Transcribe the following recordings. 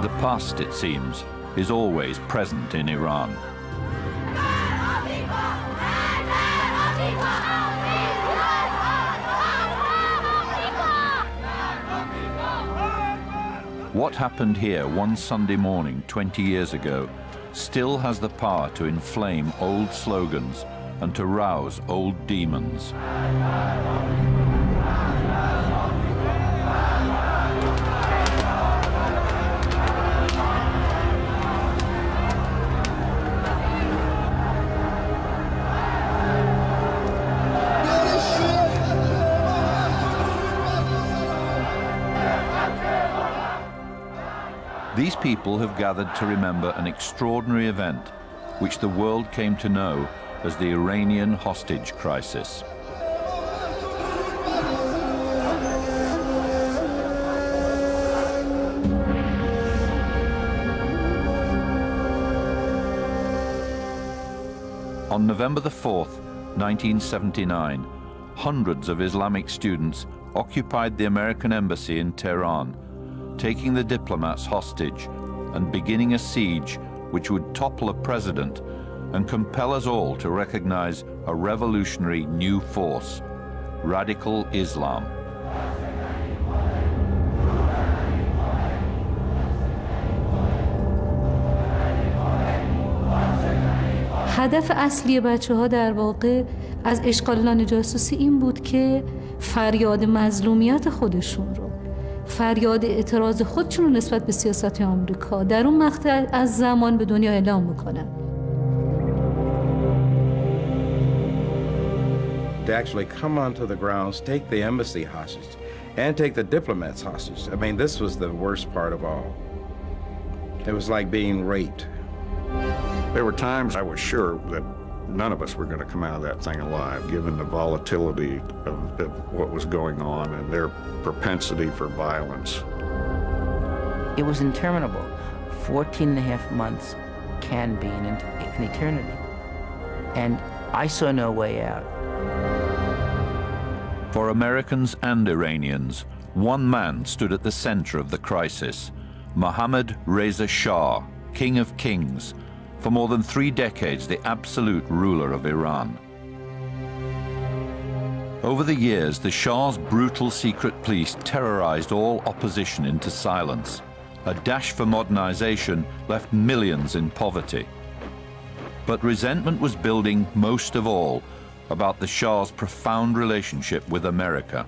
The past, it seems, is always present in Iran. What happened here one Sunday morning 20 years ago still has the power to inflame old slogans and to rouse old demons. These people have gathered to remember an extraordinary event which the world came to know as the Iranian hostage crisis. On November the 4th, 1979, hundreds of Islamic students occupied the American embassy in Tehran, taking the diplomats hostage and beginning a siege which would topple a president and compel us all to recognize a revolutionary new force, radical Islam. هدف اصلی بچه‌ها در واقع از اشغالات جاسوسی این بود که فریاد مظلومیت خودشون رو، فریاد اعتراض خودشون رو نسبت به سیاست آمریکا در اون مقطع از زمان به دنیا اعلام میکنن. To actually come onto the grounds, take the embassy hostage, and take the diplomats hostage. I mean, this was the worst part of all. It was like being raped. There were times I was sure that none of us were going to come out of that thing alive, given the volatility of what was going on and their propensity for violence. It was interminable. 14 and a half months can be an eternity. And I saw no way out. For Americans and Iranians, one man stood at the center of the crisis, Mohammad Reza Shah, King of Kings, for more than 3 decades the absolute ruler of Iran. Over the years, the Shah's brutal secret police terrorized all opposition into silence. A dash for modernization left millions in poverty. But resentment was building most of all about the Shah's profound relationship with America.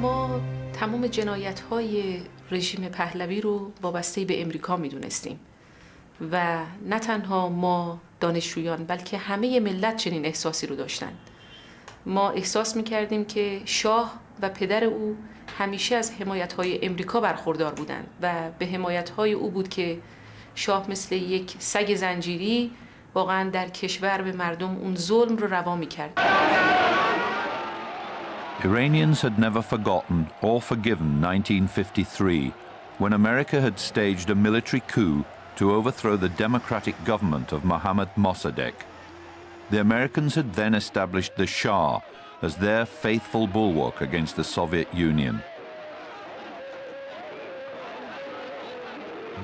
ما تمام جنایت‌های رژیم پهلوی رو وابسته به امریکا می‌دونستیم و نه تنها ما دانشجویان بلکه همه ملت چنین احساسی رو داشتن. ما احساس می‌کردیم که شاه و پدر او همیشه از حمایت‌های امریکا برخوردار بودند و به حمایت‌های او بود که شاه مثل یک سگ زنجیری واقعاً در کشور به مردم اون ظلم رو روا می‌کرد. Iranians had never forgotten or forgiven 1953, when America had staged a military coup to overthrow the democratic government of Mohammad Mossadegh. The Americans had then established the Shah as their faithful bulwark against the Soviet Union.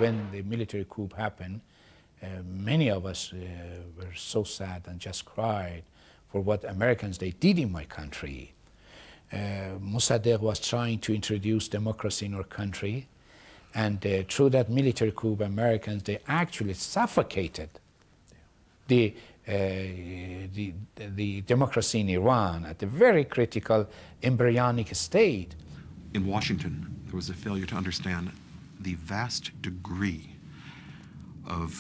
When the military coup happened, many of us were so sad and just cried for what Americans they did in my country. Mossadegh was trying to introduce democracy in our country, and through that military coup, Americans they actually suffocated the democracy in Iran at a very critical embryonic state. In Washington, there was a failure to understand the vast degree of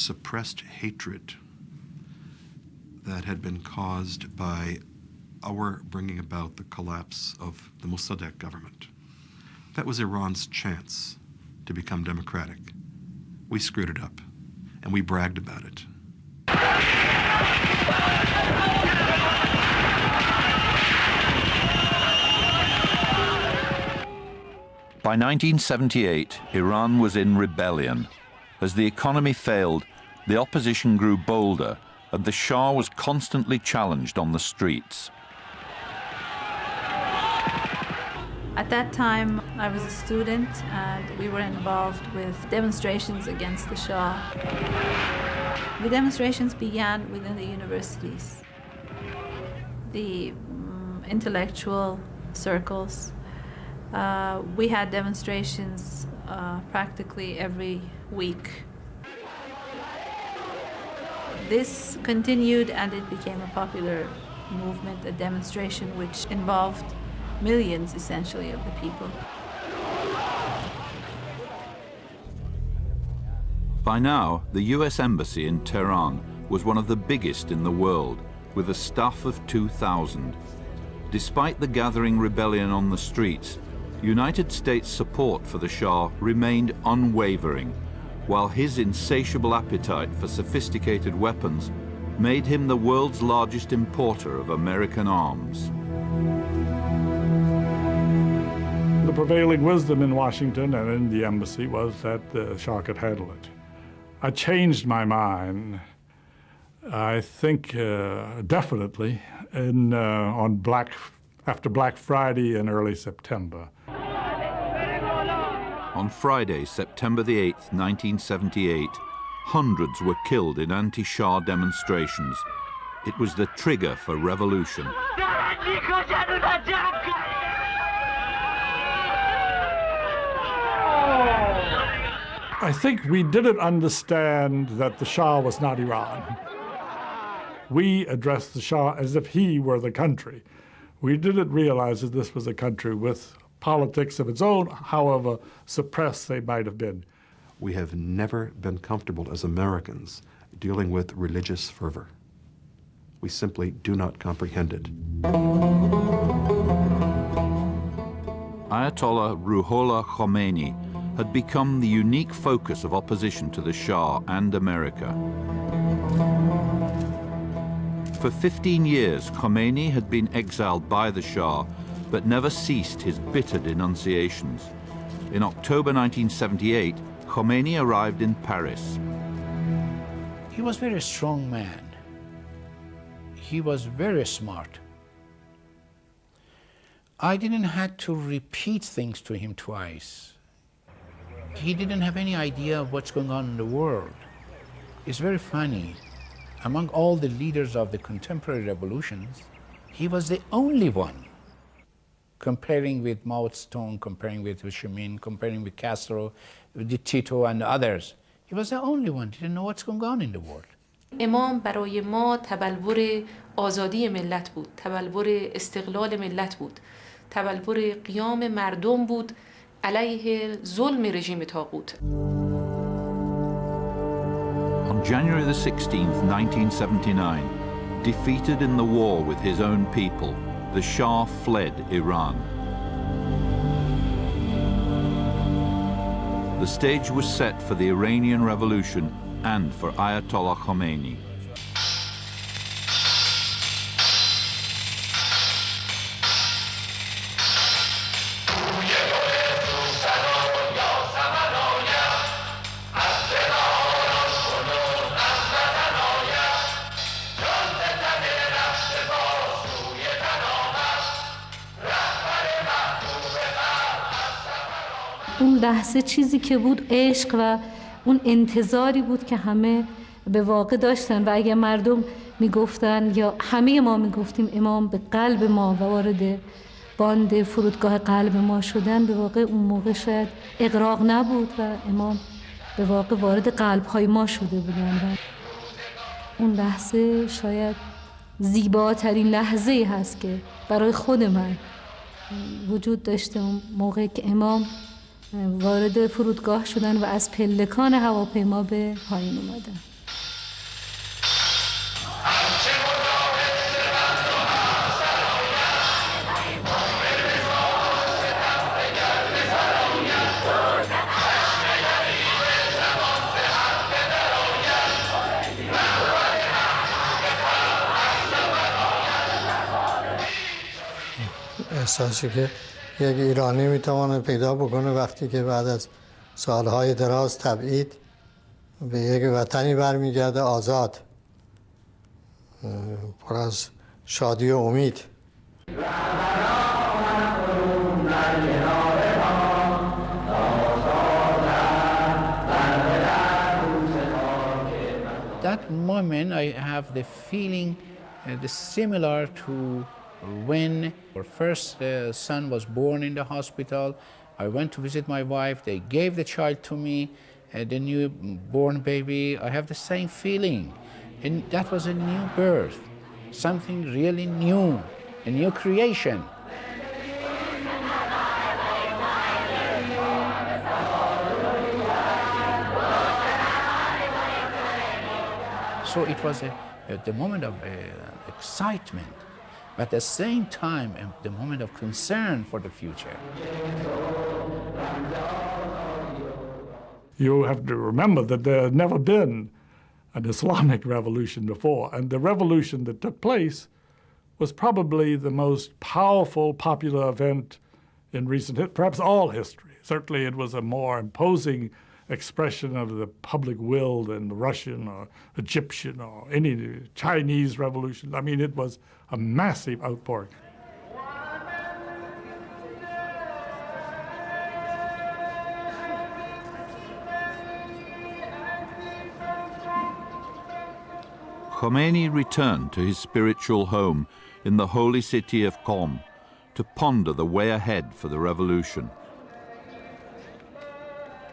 suppressed hatred that had been caused by our bringing about the collapse of the Mossadegh government. That was Iran's chance to become democratic. We screwed it up, and we bragged about it. By 1978, Iran was in rebellion. As the economy failed, the opposition grew bolder, and the Shah was constantly challenged on the streets. At that time, I was a student and we were involved with demonstrations against the Shah. The demonstrations began within the universities. The intellectual circles. We had demonstrations practically every week. This continued and it became a popular movement, a demonstration which involved millions, essentially, of the people. By now, the US Embassy in Tehran was one of the biggest in the world, with a staff of 2,000. Despite the gathering rebellion on the streets, United States support for the Shah remained unwavering, while his insatiable appetite for sophisticated weapons made him the world's largest importer of American arms. The prevailing wisdom in Washington and in the embassy was that the Shah could handle it. I changed my mind, I think definitely, after Black Friday in early September. On Friday, September the 8th, 1978, hundreds were killed in anti-Shah demonstrations. It was the trigger for revolution. I think we didn't understand that the Shah was not Iran. We addressed the Shah as if he were the country. We didn't realize that this was a country with politics of its own, however suppressed they might have been. We have never been comfortable as Americans dealing with religious fervor. We simply do not comprehend it. Ayatollah Ruhollah Khomeini had become the unique focus of opposition to the Shah and America. For 15 years, Khomeini had been exiled by the Shah, but never ceased his bitter denunciations. In October 1978, Khomeini arrived in Paris. He was a very strong man. He was very smart. I didn't have to repeat things to him twice. He didn't have any idea of what's going on in the world. It's very funny. Among all the leaders of the contemporary revolutions, he was the only one, comparing with Mao Zedong, comparing with Ho Chi Minh, comparing with Castro, with Tito and others. He was the only one, didn't know what's going on in the world. امام برای ما تبلور آزادی ملت بود، تبلور استقلال ملت بود، تبلور قیام مردم بود علیه ظلم رژیم طاغوت. On January the 16th, 1979, defeated in the war with his own people, the Shah fled Iran. The stage was set for the Iranian Revolution and for Ayatollah Khomeini. اون لحظه چیزی که بود عشق و اون انتظاری بود که همه به واقع داشتن و اگه مردم میگفتن یا همه ما میگفتیم امام به قلب ما و وارد باند فرودگاه قلب ما شدن، به واقع اون موقع شاید اغراق نبود و امام به واقع وارد قلب‌های ما شده بودن و اون لحظه شاید زیباترین لحظه هست که برای خود من وجود داشته، اون موقع که امام وارد فرودگاه شدن و از پلکان هواپیما به پایین اومدن. احساسی که یک ایرانی میتونه پیدا بکنه وقتی که بعد از سالهای دراز تبعید به یک وطنی برمیگرده آزاد، پر از شادی و امید. moment, I have the feeling similar to when our first son was born in the hospital. I went to visit my wife. They gave the child to me, the newborn baby. I have the same feeling. And that was a new birth, something really new, a new creation. So it was the moment of excitement, but at the same time, the moment of concern for the future. You have to remember that there had never been an Islamic revolution before, and the revolution that took place was probably the most powerful popular event in recent, perhaps all history. Certainly it was a more imposing expression of the public will than the Russian or Egyptian or any Chinese revolution. I mean, it was a massive outpouring. Khomeini returned to his spiritual home in the holy city of Qom to ponder the way ahead for the revolution.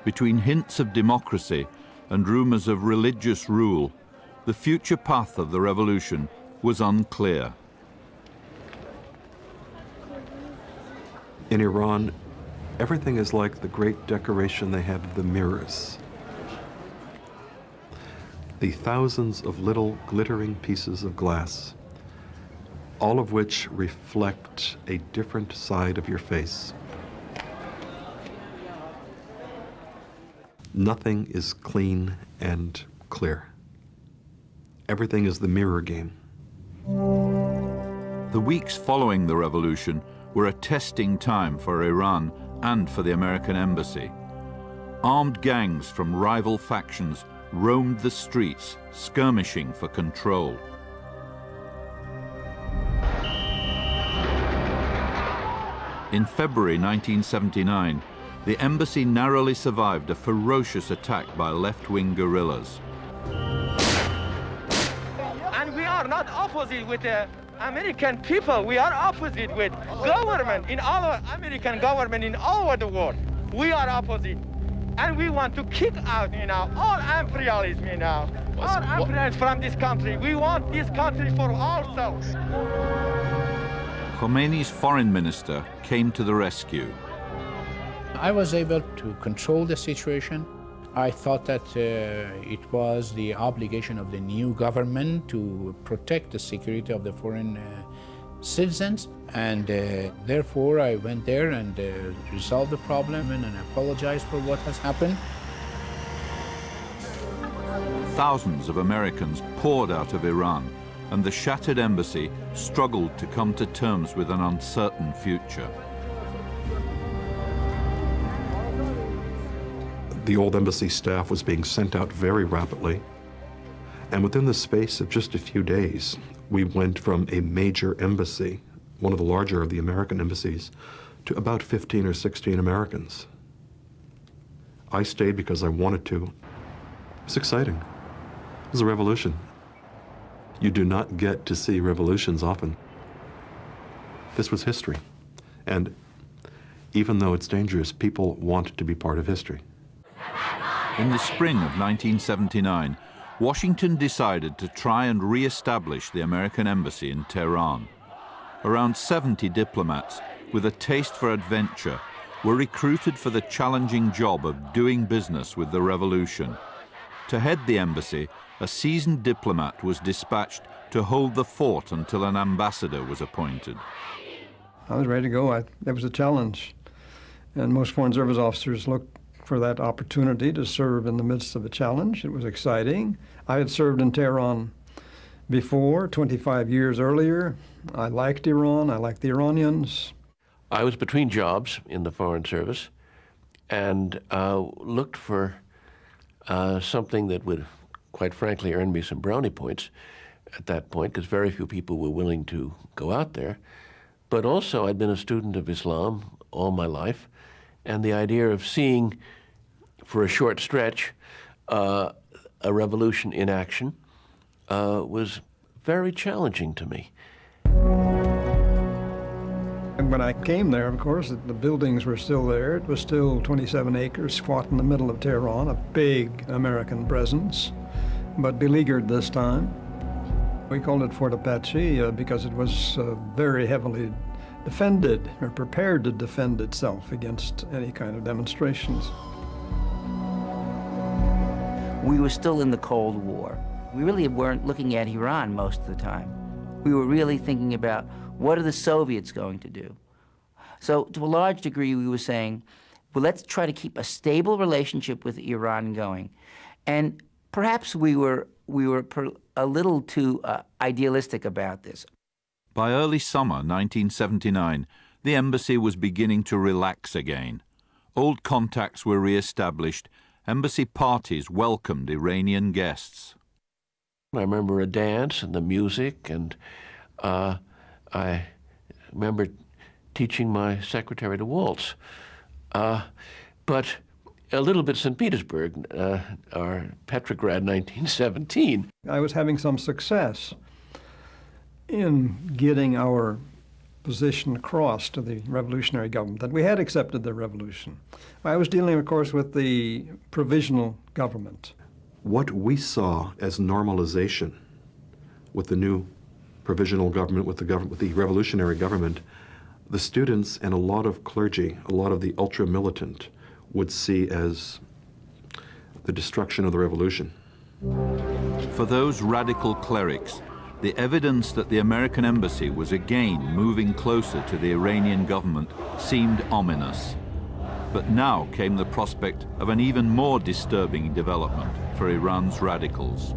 Between hints of democracy and rumors of religious rule, the future path of the revolution was unclear. In Iran, everything is like the great decoration they have of the mirrors. The thousands of little glittering pieces of glass, all of which reflect a different side of your face. Nothing is clean and clear. Everything is the mirror game. The weeks following the revolution were a testing time for Iran and for the American embassy. Armed gangs from rival factions roamed the streets, skirmishing for control. In February 1979, the embassy narrowly survived a ferocious attack by left-wing guerrillas. And we are not opposite with the American people. We are opposite with government, in all American government in all over the world. We are opposite. And we want to kick out, all imperialism, all imperialism from this country. We want this country for ourselves. Khomeini's foreign minister came to the rescue. I was able to control the situation. I thought that it was the obligation of the new government to protect the security of the foreign citizens, and therefore I went there and resolved the problem and apologized for what has happened. Thousands of Americans poured out of Iran, and the shattered embassy struggled to come to terms with an uncertain future. The old embassy staff was being sent out very rapidly. And within the space of just a few days, we went from a major embassy, one of the larger of the American embassies, to about 15 or 16 Americans. I stayed because I wanted to. It was exciting. It was a revolution. You do not get to see revolutions often. This was history. And even though it's dangerous, people want to be part of history. In the spring of 1979, Washington decided to try and re-establish the American embassy in Tehran. Around 70 diplomats with a taste for adventure were recruited for the challenging job of doing business with the revolution. To head the embassy, a seasoned diplomat was dispatched to hold the fort until an ambassador was appointed. I was ready to go. It was a challenge. And most Foreign Service officers looked for that opportunity to serve in the midst of a challenge. It was exciting. I had served in Tehran before, 25 years earlier. I liked Iran. I liked the Iranians. I was between jobs in the Foreign Service and looked for something that would, quite frankly, earn me some brownie points at that point, because very few people were willing to go out there. But also, I'd been a student of Islam all my life, and the idea of seeing, for a short stretch, a revolution in action was very challenging to me. And when I came there, of course, the buildings were still there. It was still 27 acres, squat in the middle of Tehran, a big American presence, but beleaguered this time. We called it Fort Apache because it was very heavily defended, or prepared to defend itself against any kind of demonstrations. We were still in the Cold War. We really weren't looking at Iran most of the time. We were really thinking about, what are the Soviets going to do? So to a large degree, we were saying, well, let's try to keep a stable relationship with Iran going. And perhaps we were a little too idealistic about this. By early summer 1979, the embassy was beginning to relax again. Old contacts were re-established. Embassy parties welcomed Iranian guests. I remember a dance and the music, and I remember teaching my secretary to waltz. But a little bit St. Petersburg, or Petrograd 1917. I was having some success in getting our position across to the revolutionary government, that we had accepted the revolution. I was dealing, of course, with the provisional government. What we saw as normalization with the new provisional government, with the revolutionary government, the students and a lot of clergy, a lot of the ultra-militant, would see as the destruction of the revolution. For those radical clerics, the evidence that the American embassy was again moving closer to the Iranian government seemed ominous. But now came the prospect of an even more disturbing development for Iran's radicals.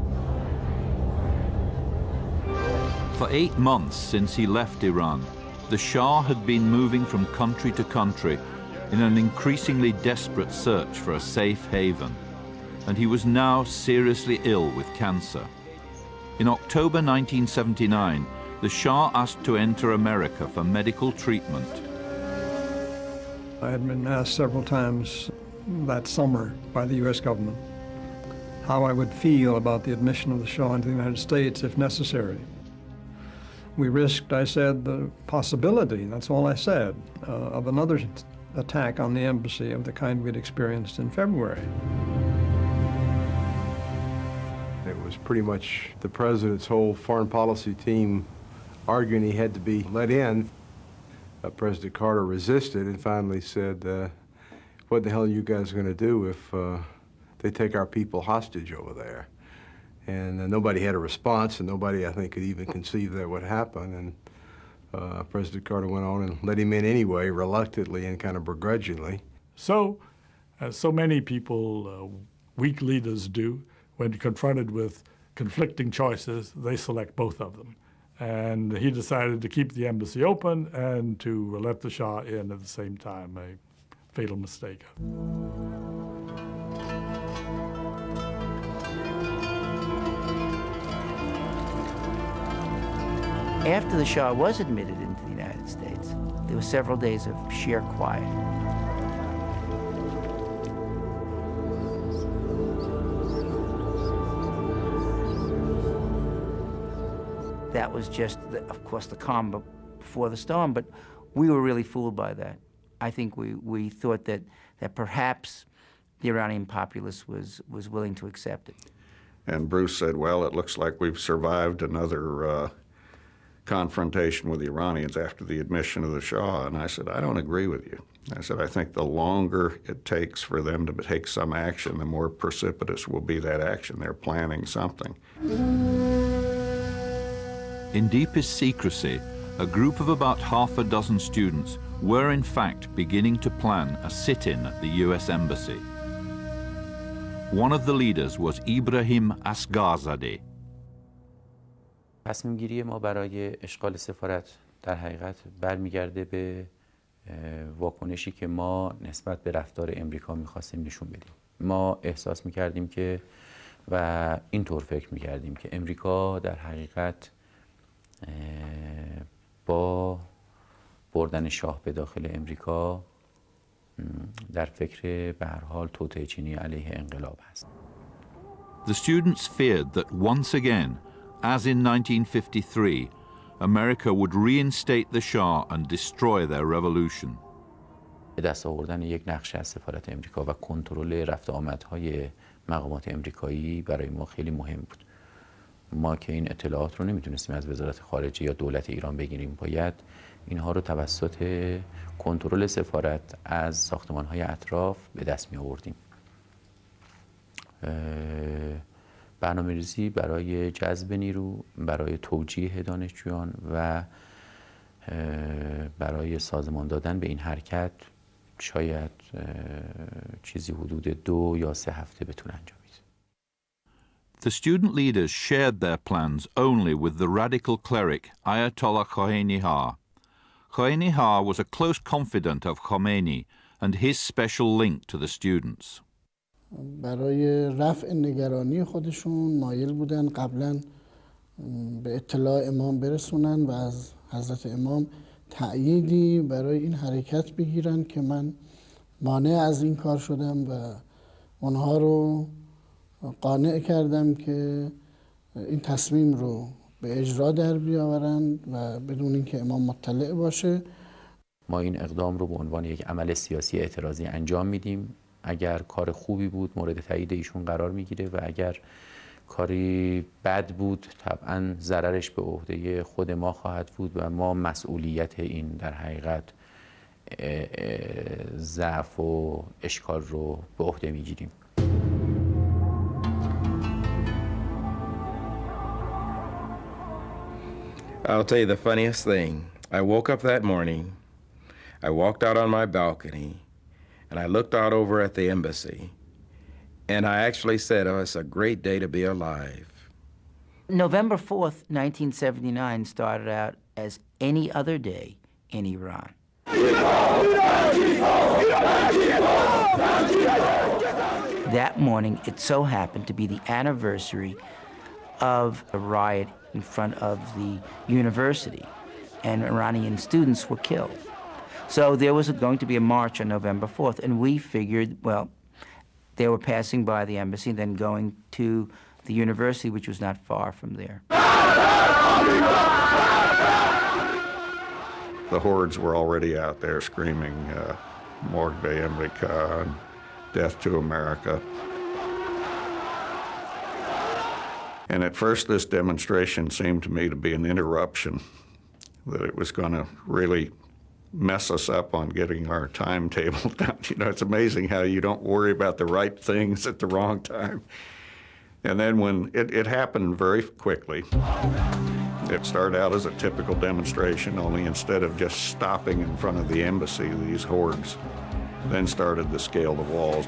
For 8 months since he left Iran, the Shah had been moving from country to country in an increasingly desperate search for a safe haven, and he was now seriously ill with cancer. In October 1979, the Shah asked to enter America for medical treatment. I had been asked several times that summer by the U.S. government how I would feel about the admission of the Shah into the United States if necessary. We risked, I said, the possibility, that's all I said, of another attack on the embassy of the kind we'd experienced in February. It was pretty much the president's whole foreign policy team arguing he had to be let in. President Carter resisted and finally said, what the hell are you guys going to do if they take our people hostage over there? And nobody had a response, and nobody, I think, could even conceive that would happen. And President Carter went on and let him in anyway, reluctantly and kind of begrudgingly. So, as so many people, weak leaders do, when confronted with conflicting choices, they select both of them. And he decided to keep the embassy open and to let the Shah in at the same time, a fatal mistake. After the Shah was admitted into the United States, there were several days of sheer quiet. That was just, of course, the calm before the storm, but we were really fooled by that. I think we thought that perhaps the Iranian populace was willing to accept it. And Bruce said, well, it looks like we've survived another confrontation with the Iranians after the admission of the Shah. And I said, I don't agree with you. I said, I think the longer it takes for them to take some action, the more precipitous will be that action. They're planning something. In deepest secrecy, a group of about half a dozen students were in fact beginning to plan a sit-in at the US Embassy. One of the leaders was Ibrahim Asgharzadeh. تصمیم گیری ما برای اشغال سفارت در حقیقت برمیگرده به واکنشی که ما نسبت به رفتار امریکا می‌خواستیم نشون بدیم. ما احساس می‌کردیم که و اینطور فکر می‌کردیم که امریکا در حقیقت با بردن شاه به داخل امریکا در فکر به هر حال توطئه چینی علیه انقلاب است. The students feared that once again as in 1953, America would reinstate the Shah and destroy their revolution. به دست آوردن یک نقشه از سفارت امریکا و کنترل رفت آمدهای مقامات امریکایی برای ما خیلی مهم بود. ما که این اطلاعات رو نمیتونستیم از وزارت خارجه یا دولت ایران بگیریم، باید اینها رو توسط کنترل سفارت از ساختمان‌های اطراف به دست می آوردیم. برنامه‌ریزی برای جذب نیرو، برای توجیه دانشجویان و برای سازمان دادن به این حرکت شاید چیزی حدود 2 یا 3 هفته بتونه انجامید. The student leaders shared their plans only with the radical cleric Ayatollah Khomeini-Ha. Khomeini-Ha was a close confidant of Khomeini and his special link to the students. برای رفع نگرانی خودشون مایل بودن قبلا به اطلاع امام برسونن و از حضرت امام تأییدی برای این حرکت بگیرن که من مانع از این کار شدم و اونها رو قانع کردم که این تصمیم رو به اجرا در بیاورند و بدون اینکه امام مطلع باشه. ما این اقدام رو به عنوان یک عمل سیاسی اعتراضی انجام میدیم. اگر کار خوبی بود مورد تایید ایشون قرار میگیره و اگر کاری بد بود طبعا ضررش به عهده خود ما خواهد بود و ما مسئولیت این در حقیقت ضعف و اشکال رو به عهده میگیریم. I'll tell you the funniest thing. I woke up that morning, I walked out on my balcony, and I looked out over at the embassy, and I actually said, oh, it's a great day to be alive. November 4th, 1979 started out as any other day in Iran. That morning, it so happened to be the anniversary of a riot in front of the university, and Iranian students were killed. So there was going to be a march on November 4th, and we figured, well, they were passing by the embassy, then going to the university, which was not far from there. The hordes were already out there screaming, Mort America, and death to America. And at first this demonstration seemed to me to be an interruption, that it was going to really mess us up on getting our timetable down. You know, it's amazing how you don't worry about the right things at the wrong time. And then when it happened very quickly. It started out as a typical demonstration, only instead of just stopping in front of the embassy, these hordes then started to scale the walls.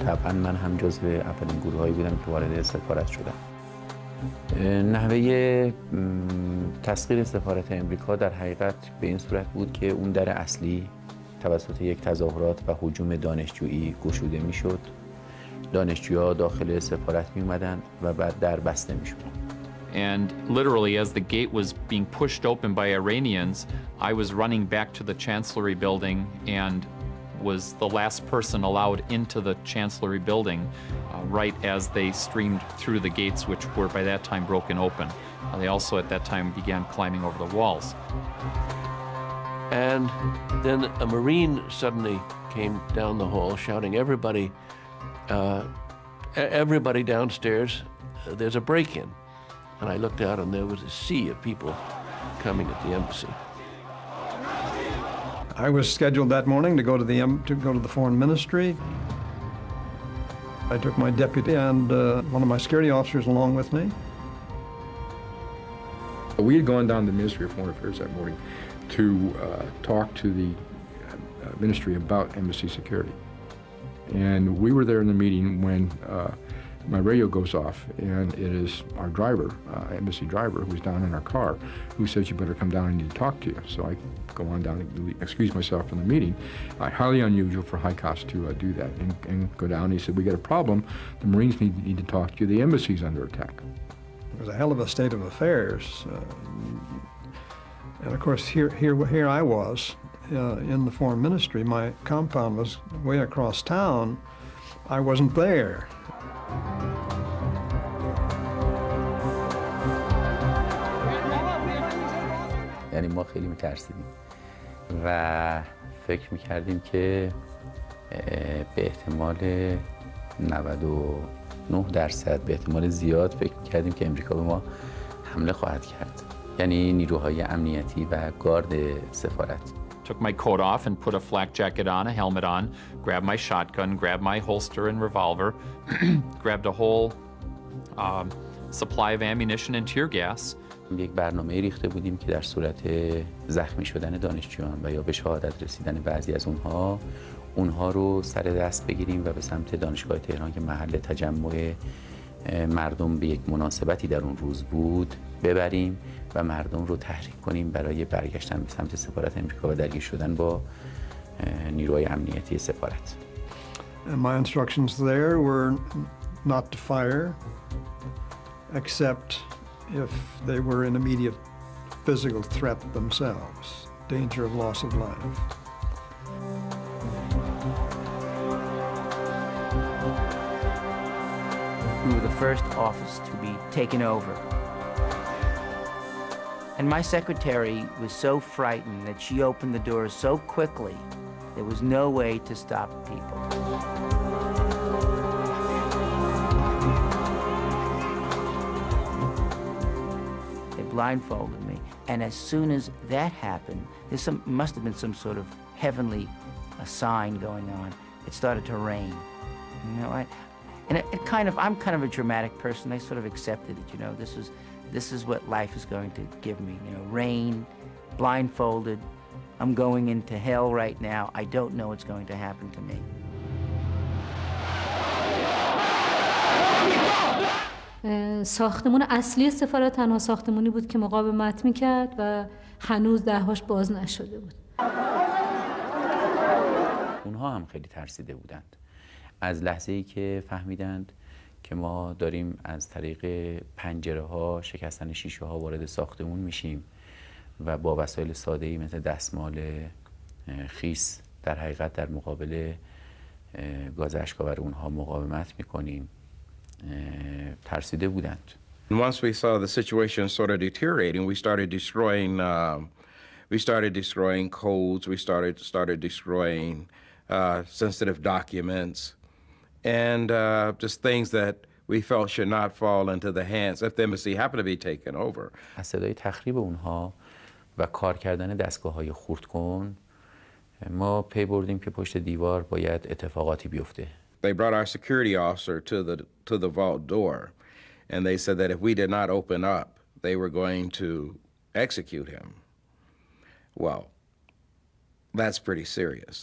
طبعا من هم جزو اولین گروه‌هایی بودم که وارد سفارت شدم. نحوه تسخیر سفارت امریکا در حقیقت به این صورت بود که اون در اصلی توسط یک تظاهرات و هجوم دانشجویی گشوده میشد. دانشجوها داخل سفارت می اومدن و بعد در بسته می شدن. And literally, as the gate was being pushed open by Iranians, I was running back to the Chancellery building and was the last person allowed into the Chancellery building right as they streamed through the gates, which were by that time broken open. They also at that time began climbing over the walls. And then a Marine suddenly came down the hall shouting, everybody downstairs, there's a break-in. And I looked out and there was a sea of people coming at the embassy. I was scheduled that morning to go to the foreign ministry. I took my deputy and one of my security officers along with me. We had gone down to the Ministry of Foreign Affairs that morning to talk to the ministry about embassy security. And we were there in the meeting when my radio goes off, and it is our driver, embassy driver, who's down in our car, who says, you better come down, I need to talk to you. So I go on down and excuse myself from the meeting. Highly unusual for high cost to do that, and go down. He said, we got a problem. The Marines need to talk to you. The embassy's under attack. It was a hell of a state of affairs. And of course, here I was in the foreign ministry. My compound was way across town I wasn't there. یعنی ما خیلی میترسیدیم و فکر میکردیم که به احتمال 99% به احتمال زیاد فکر میکردیم که امریکا به ما حمله خواهد کرد. یعنی نیروهای امنیتی و گارد سفارت. Took my coat off and put a flak jacket on, a helmet on, grabbed my shotgun, grabbed my holster and revolver, grabbed a whole supply of ammunition and tear gas. یک برنامه ریخته بودیم که در صورت زخمی شدن دانشجویان و یا به شهادت رسیدن بعضی از اونها رو سر دست بگیریم و به سمت دانشگاه تهران که محل تجمع مردم به یک مناسبتی در اون روز بود ببریم و مردم رو تحریک کنیم برای برگشتن به سمت سفارت امریکا و درگیر شدن با نیروهای امنیتی سفارت. And my instructions there were not to fire except if they were an immediate physical threat themselves, danger of loss of life. We were the first office to be taken over. And my secretary was so frightened that she opened the doors so quickly, there was no way to stop people. They blindfolded me, and as soon as that happened, must have been some sort of heavenly sign going on. It started to rain. You know, I'm kind of a dramatic person. I sort of accepted it, you know, this is what life is going to give me, you know, rain, blindfolded. I'm going into hell right now. I don't know what's going to happen to me. ساختمون اصلی سفارت تنها ساختمونی بود که مقاومت میکرد و هنوز ده‌هاش باز نشده بود. اونها هم خیلی ترسیده بودند. از لحظه‌ای که فهمیدند که ما داریم از طریق پنجره‌ها، شکستن شیشه‌ها وارد ساختمون میشیم و با وسایل ساده‌ای مثل دستمال خیس در حقیقت در مقابل گاز اشک‌آور اونها مقاومت میکنیم، ترسیده بودند. Once we saw the situation sort of deteriorating, we started destroying codes, we started destroying sensitive documents, and just things that we felt should not fall into the hands if the embassy happened to be taken over. از صدای تخریب اونها و کار کردن دستگاه‌های خردکن ما پی بردیم که پشت دیوار باید اتفاقاتی بیفته. They brought our security officer to the vault door, and they said that if we did not open up, they were going to execute him. Well, that's pretty serious.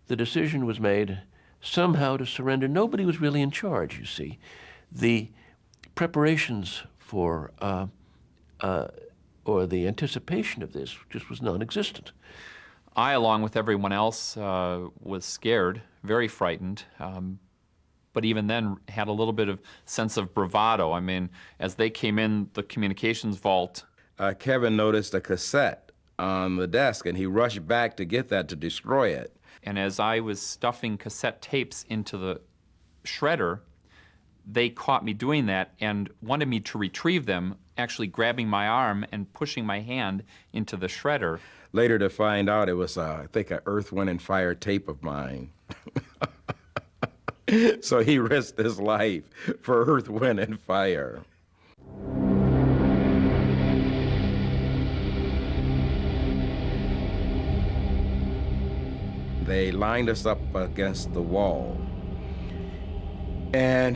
The decision was made somehow to surrender. Nobody was really in charge, you see. The preparations for or the anticipation of this just was non-existent. I, along with everyone else, was scared, very frightened, but even then had a little bit of sense of bravado. I mean, as they came in the communications vault. Kevin noticed a cassette on the desk, and he rushed back to get that to destroy it. And as I was stuffing cassette tapes into the shredder, they caught me doing that and wanted me to retrieve them, actually grabbing my arm and pushing my hand into the shredder. Later to find out it was, I think, an Earth, Wind, and Fire tape of mine. So he risked his life for Earth, Wind, and Fire. They lined us up against the wall, and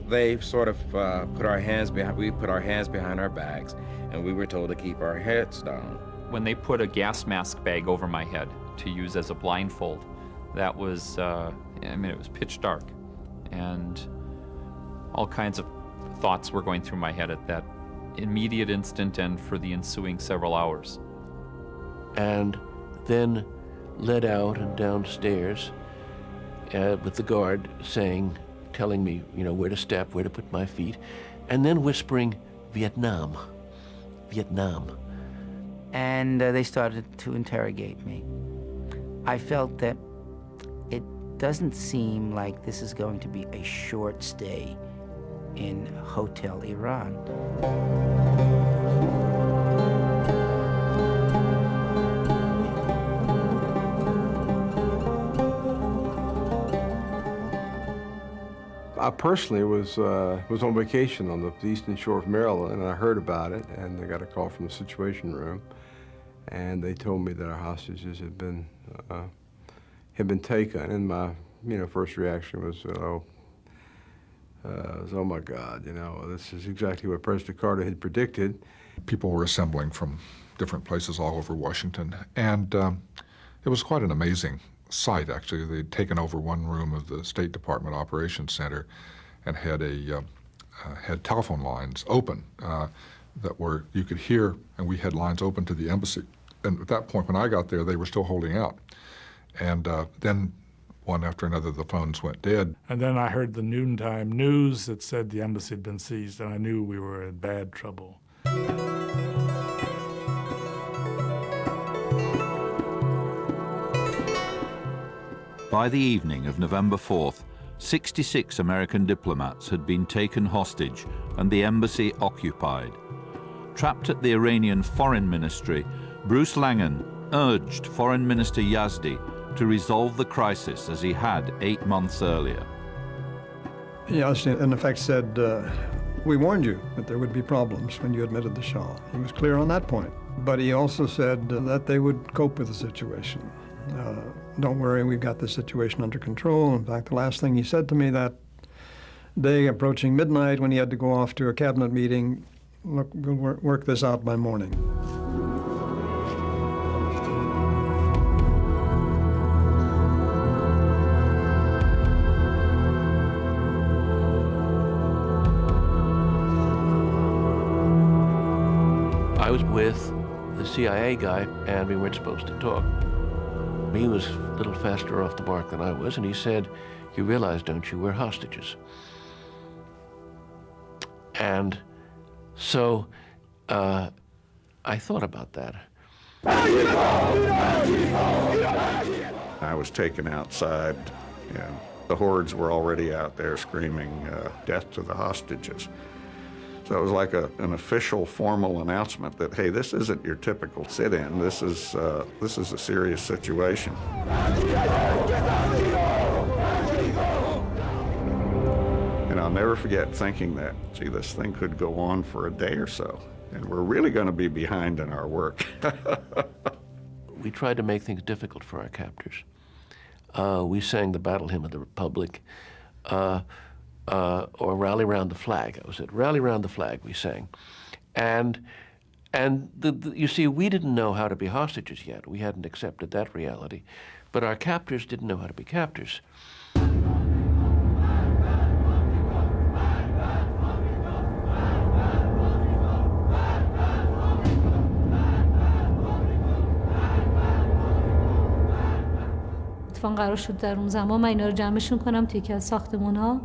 they sort of put our hands behind our backs, and we were told to keep our heads down. When they put a gas mask bag over my head to use as a blindfold, that was, it was pitch dark, and all kinds of thoughts were going through my head at that immediate instant and for the ensuing several hours. And then led out and downstairs with the guard telling me, you know, where to step, where to put my feet, and then whispering, Vietnam, Vietnam. And they started to interrogate me. I felt that doesn't seem like this is going to be a short stay in Hotel Iran. I personally was on vacation on the eastern shore of Maryland, and I heard about it, and I got a call from the Situation Room, and they told me that our hostages had been taken, and my first reaction was, oh my God, this is exactly what President Carter had predicted. People were assembling from different places all over Washington, and it was quite an amazing sight, actually. They'd taken over one room of the State Department Operations Center and had had telephone lines open that were, you could hear, and we had lines open to the embassy. And at that point, when I got there, they were still holding out. And then one after another, the phones went dead. And then I heard the noontime news that said the embassy had been seized, and I knew we were in bad trouble. By the evening of November 4th, 66 American diplomats had been taken hostage and the embassy occupied. Trapped at the Iranian Foreign Ministry, Bruce Langan urged Foreign Minister Yazdi to resolve the crisis as he had 8 months earlier. Yazdi, in effect, said, we warned you that there would be problems when you admitted the Shah. He was clear on that point. But he also said that they would cope with the situation. Don't worry, we've got the situation under control. In fact, the last thing he said to me that day, approaching midnight, when he had to go off to a cabinet meeting, look, we'll work this out by morning. I was with the CIA guy, and we weren't supposed to talk. He was a little faster off the mark than I was, and he said, you realize, don't you, we're hostages. And so I thought about that. I was taken outside, and the hordes were already out there screaming, death to the hostages. So it was like an official, formal announcement that, hey, this isn't your typical sit-in. This is a serious situation. And I'll never forget thinking that, gee, this thing could go on for a day or so, and we're really going to be behind in our work. We tried to make things difficult for our captors. We sang the Battle Hymn of the Republic. Or Rally Round the Flag. That was it. Rally Round the Flag, we sang. And you see, we didn't know how to be hostages yet. We hadn't accepted that reality. But our captors didn't know how to be captors. اتفاقا قرار شد در اون زمان من اینا رو جمعشون کنم توی یکی از ساختمان‌ها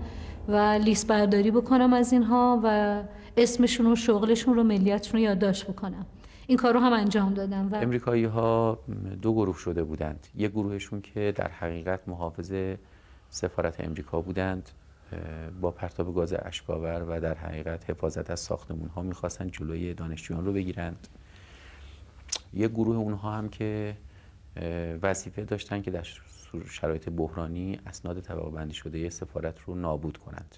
و لیست برداری بکنم از اینها و اسمشون و شغلشون رو ملیتشون رو یادداشت بکنم. این کار رو هم انجام دادم. امریکایی‌ها دو گروه شده بودند. یک گروهشون که در حقیقت محافظ سفارت امریکا بودند، با پرتاب گاز اشک‌آور و در حقیقت حفاظت از ساختمان‌ها می‌خواستن جلوی دانشجویان رو بگیرند. یک گروه اونها هم که وظیفه داشتن که در شرایط بحرانی اسناد طبقه بندی شده سفارت رو نابود کنند.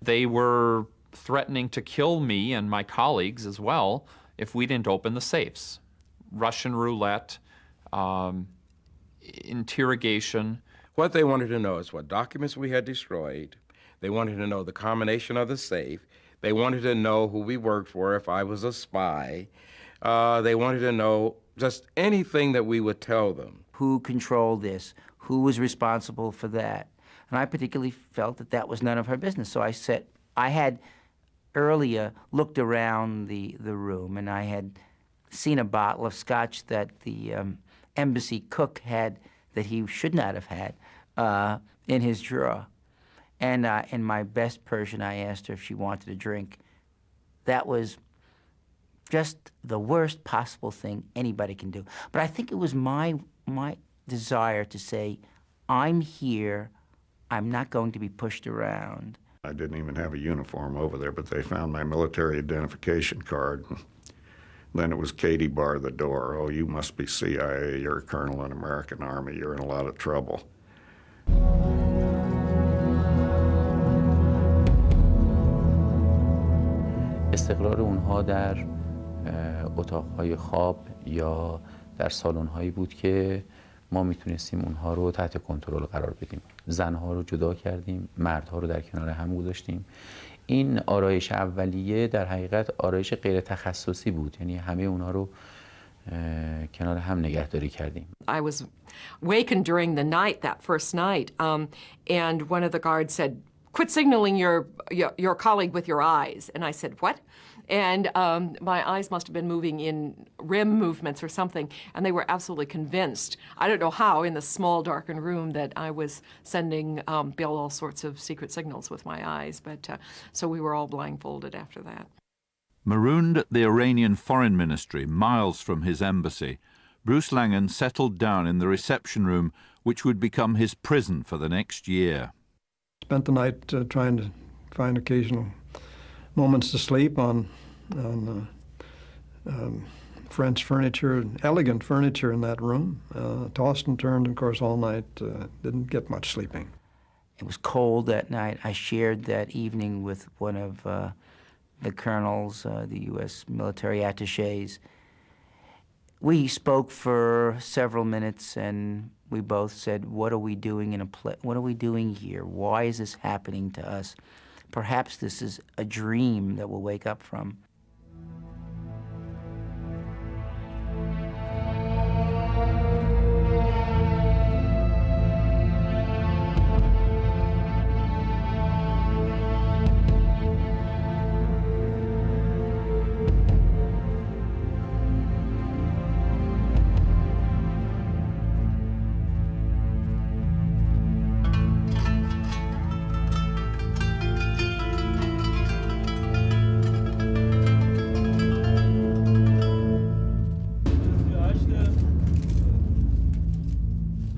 They were threatening to kill me and my colleagues as well if we didn't open the safes. Russian roulette, interrogation. What they wanted to know is what documents we had destroyed. They wanted to know the combination of the safe. They wanted to know who we worked for if I was a spy. They wanted to know just anything that we would tell them. Who controlled this? Who was responsible for that? And I particularly felt that that was none of her business. So I said, I had earlier looked around the room and I had seen a bottle of scotch that the embassy cook had that he should not have had in his drawer. And in my best Persian, I asked her if she wanted a drink. That was just the worst possible thing anybody can do. But I think it was my desire to say, I'm here. I'm not going to be pushed around. I didn't even have a uniform over there, but they found my military identification card. Then it was Katie bar the door. Oh, you must be CIA. You're a colonel in the American Army. You're in a lot of trouble. استقرار اونها در اتاقهای خواب یا در سالن‌هایی بود که ما میتونستیم اونها رو تحت کنترل قرار بدیم. زنها رو جدا کردیم، مردها رو در کنار هم گذاشتیم. این آرایش اولیه در حقیقت آرایش غیر تخصصی بود، یعنی همه اونها رو کنار هم نگهداری کردیم. I was wakened during the night, that first night, and one of the guards said, "Quit signaling your colleague with your eyes." And I said, "What?" And my eyes must have been moving in REM movements or something, and they were absolutely convinced. I don't know how, in the small, darkened room, that I was sending Bill all sorts of secret signals with my eyes. But so we were all blindfolded after that. Marooned at the Iranian Foreign Ministry, miles from his embassy, Bruce Langan settled down in the reception room, which would become his prison for the next year. Spent the night trying to find occasional moments to sleep on French furniture, elegant furniture in that room. Tossed and turned, of course, all night. Didn't get much sleeping. It was cold that night. I shared that evening with one of the colonels, the U.S. military attachés. We spoke for several minutes, and we both said, "What are we doing what are we doing here? Why is this happening to us? Perhaps this is a dream that we'll wake up from."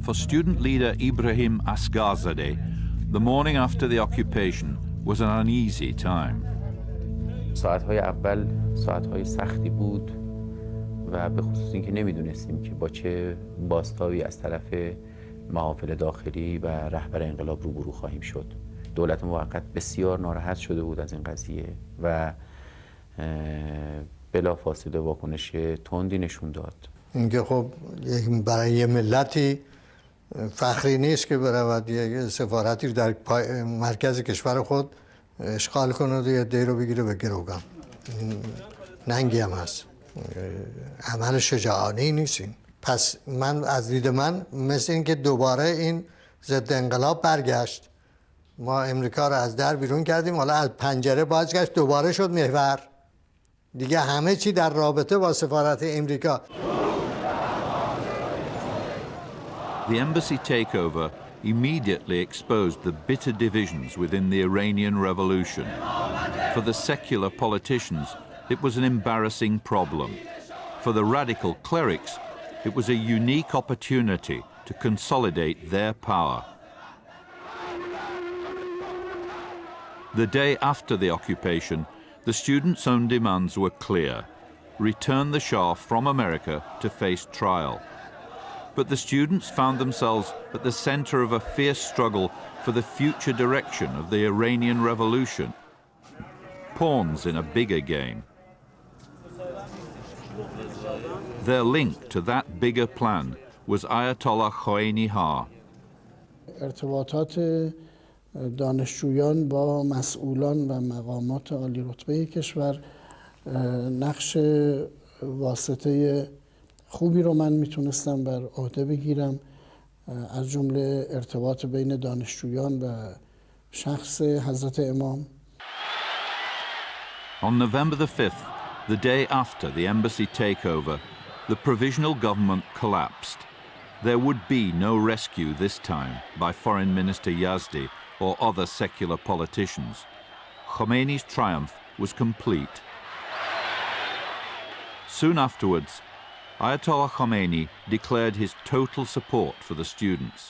For student leader Ibrahim Asgarzadeh, the morning after the occupation was an uneasy time. ساعتهای اول ساعتهای سختی بود و به خصوص اینکه نمیدونستیم که با چه بازتابی از طرف محافل داخلی و رهبر انقلاب روبرو خواهیم شد. دولت موقت بسیار ناراحت شده بود از این قضیه و بلافاصله واکنش تندی نشون داد. اینکه خب برای یه ملتی فخری نیست که برود یه سفارتی رو در مرکز کشور خود اشغال کنه و یه دی رو بگیره به گروگان. ننگی هم هست. عمل شجاعانه نیست این. پس من از دید من مثل این که دوباره این ضد انقلاب برگشت. ما امریکا رو از در بیرون کردیم، حالا از پنجره بازگشت، دوباره شد محور. دیگه همه چی در رابطه با سفارت امریکا. The embassy takeover immediately exposed the bitter divisions within the Iranian revolution. For the secular politicians, it was an embarrassing problem. For the radical clerics, it was a unique opportunity to consolidate their power. The day after the occupation, the students' own demands were clear. Return the Shah from America to face trial. But the students found themselves at the center of a fierce struggle for the future direction of the Iranian revolution. Pawns in a bigger game. Their link to that bigger plan was Ayatollah Khomeini. ارتباطات دانشجویان با مسئولان و مقامات عالی رتبه کشور نقش واسطه خوبی رو من میتونستم بر عهده بگیرم، از جمله ارتباط بین دانشجویان و شخص حضرت امام. On November the 5th, the day after the embassy takeover, the provisional government collapsed. There would be no rescue this time by Foreign Minister Yazdi or other secular politicians. Khomeini's triumph was complete. Soon afterwards, Ayatollah Khomeini declared his total support for the students.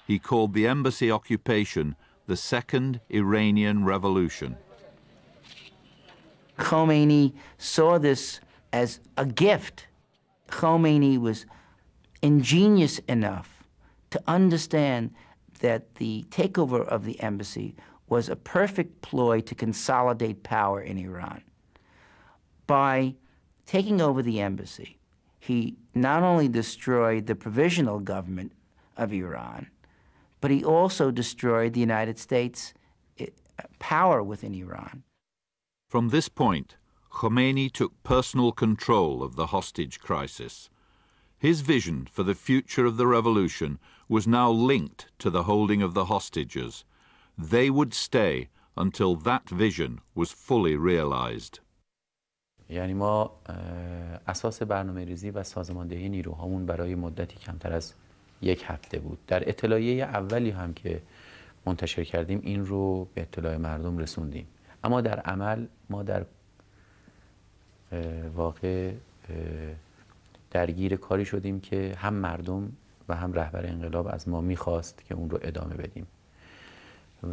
He called the embassy occupation the Second Iranian Revolution. Khomeini saw this as a gift. Khomeini was ingenious enough to understand that the takeover of the embassy was a perfect ploy to consolidate power in Iran. By taking over the embassy, he not only destroyed the provisional government of Iran, but he also destroyed the United States' power within Iran. From this point, Khomeini took personal control of the hostage crisis. His vision for the future of the revolution was now linked to the holding of the hostages. They would stay until that vision was fully realized. یعنی ما اساس برنامه‌ریزی و سازماندهی نیروهامون برای مدتی کمتر از یک هفته بود. در اطلاعیه اولی هم که منتشر کردیم این رو به اطلاع مردم رسوندیم. اما در عمل ما در واقع درگیر کاری شدیم که هم مردم و هم رهبر انقلاب از ما میخواست که اون رو ادامه بدیم.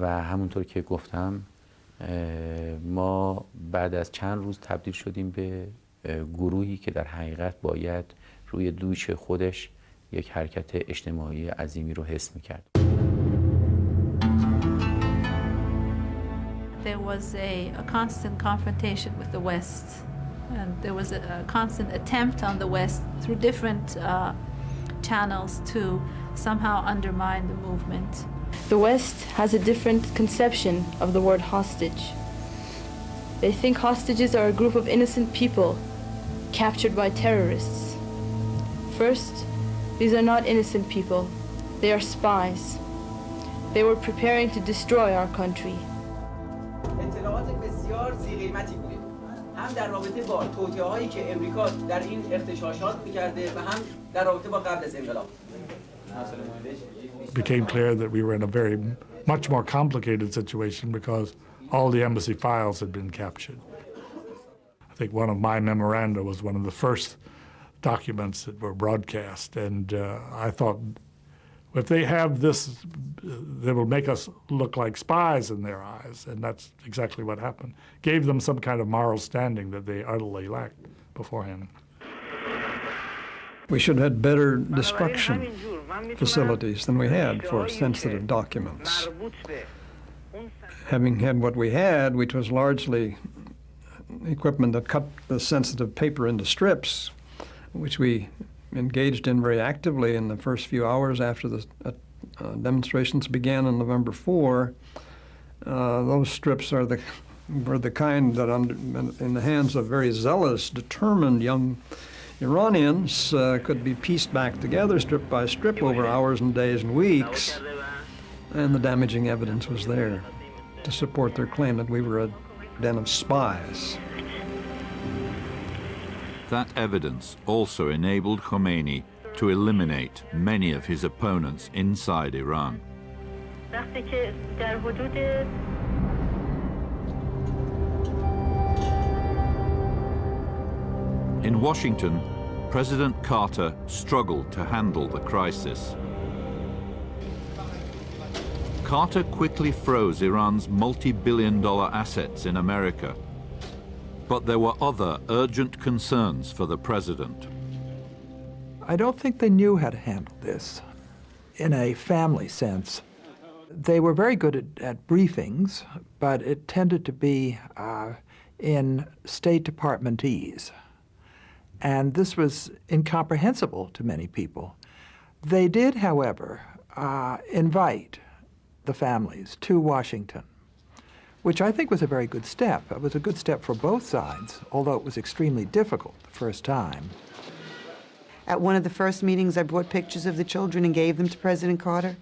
و همونطور که گفتم ما بعد از چند روز تبدیل شدیم به گروهی که در حقیقت باید روی دوش خودش یک حرکت اجتماعی عظیمی رو حس میکرد. There was a constant confrontation with the West, and there was a constant attempt on the West through different channels to somehow undermine the movement. The West has a different conception of the word hostage. They think hostages are a group of innocent people captured by terrorists. First, these are not innocent people. They are spies. They were preparing to destroy our country. اطلاعات بسیار ذی‌قیمتی بوده. هم در رابطه با توطئه‌هایی که امریکا در این اغتشاشات می‌کرده و هم در رابطه با قبل از انقلاب. It became clear that we were in a very much more complicated situation because all the embassy files had been captured. I think one of my memoranda was one of the first documents that were broadcast, and I thought, if they have this, they will make us look like spies in their eyes, and that's exactly what happened. Gave them some kind of moral standing that they utterly lacked beforehand. We should have had better destruction facilities than we had for sensitive documents. Having had what we had, which was largely equipment that cut the sensitive paper into strips, which we engaged in very actively in the first few hours after the demonstrations began on November 4, those strips were the kind that, in the hands of very zealous, determined young Iranians, could be pieced back together strip by strip over hours and days and weeks, and the damaging evidence was there to support their claim that we were a den of spies. That evidence also enabled Khomeini to eliminate many of his opponents inside Iran. In Washington, President Carter struggled to handle the crisis. Carter quickly froze Iran's multi-billion-dollar assets in America. But there were other urgent concerns for the president. I don't think they knew how to handle this in a family sense. They were very good at briefings, but it tended to be in State Departmentese. And this was incomprehensible to many people. They did, however, invite the families to Washington, which I think was a very good step. It was a good step for both sides, although it was extremely difficult the first time. At one of the first meetings, I brought pictures of the children and gave them to President Carter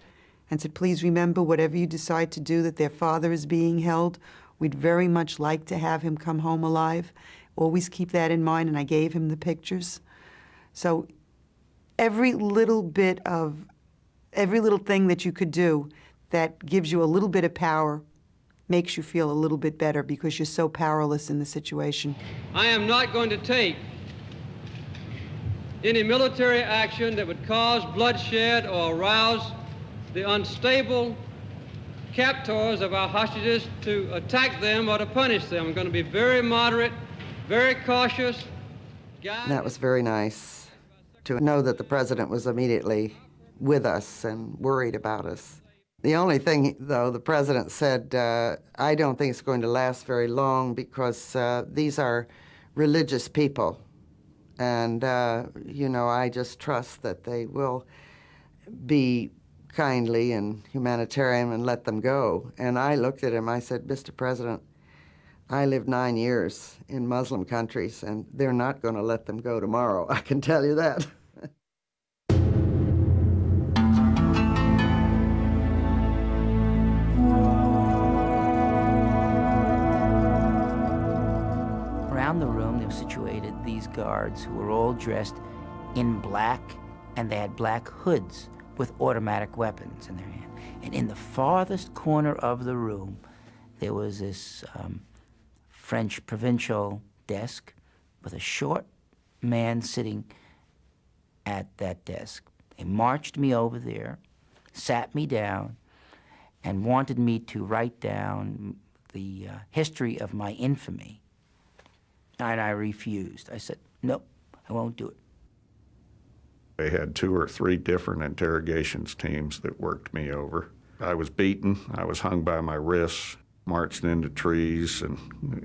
and said, please remember, whatever you decide to do, that their father is being held. We'd very much like to have him come home alive. Always keep that in mind, and I gave him the pictures. So every little thing that you could do that gives you a little bit of power makes you feel a little bit better because you're so powerless in the situation. I am not going to take any military action that would cause bloodshed or arouse the unstable captors of our hostages to attack them or to punish them. I'm going to be very moderate, very cautious. That was very nice to know that the president was immediately with us and worried about us. The only thing, though, the president said, I don't think it's going to last very long because these are religious people. And, you know, I just trust that they will be kindly and humanitarian and let them go. And I looked at him, I said, Mr. President, I lived 9 years in Muslim countries, and they're not going to let them go tomorrow, I can tell you that. Around the room, there were situated these guards who were all dressed in black, and they had black hoods with automatic weapons in their hand. And in the farthest corner of the room, there was this French provincial desk with a short man sitting at that desk. They marched me over there, sat me down, and wanted me to write down the history of my infamy. And I refused. I said, nope, I won't do it. They had 2 or 3 different interrogations teams that worked me over. I was beaten, I was hung by my wrists, marched into trees, and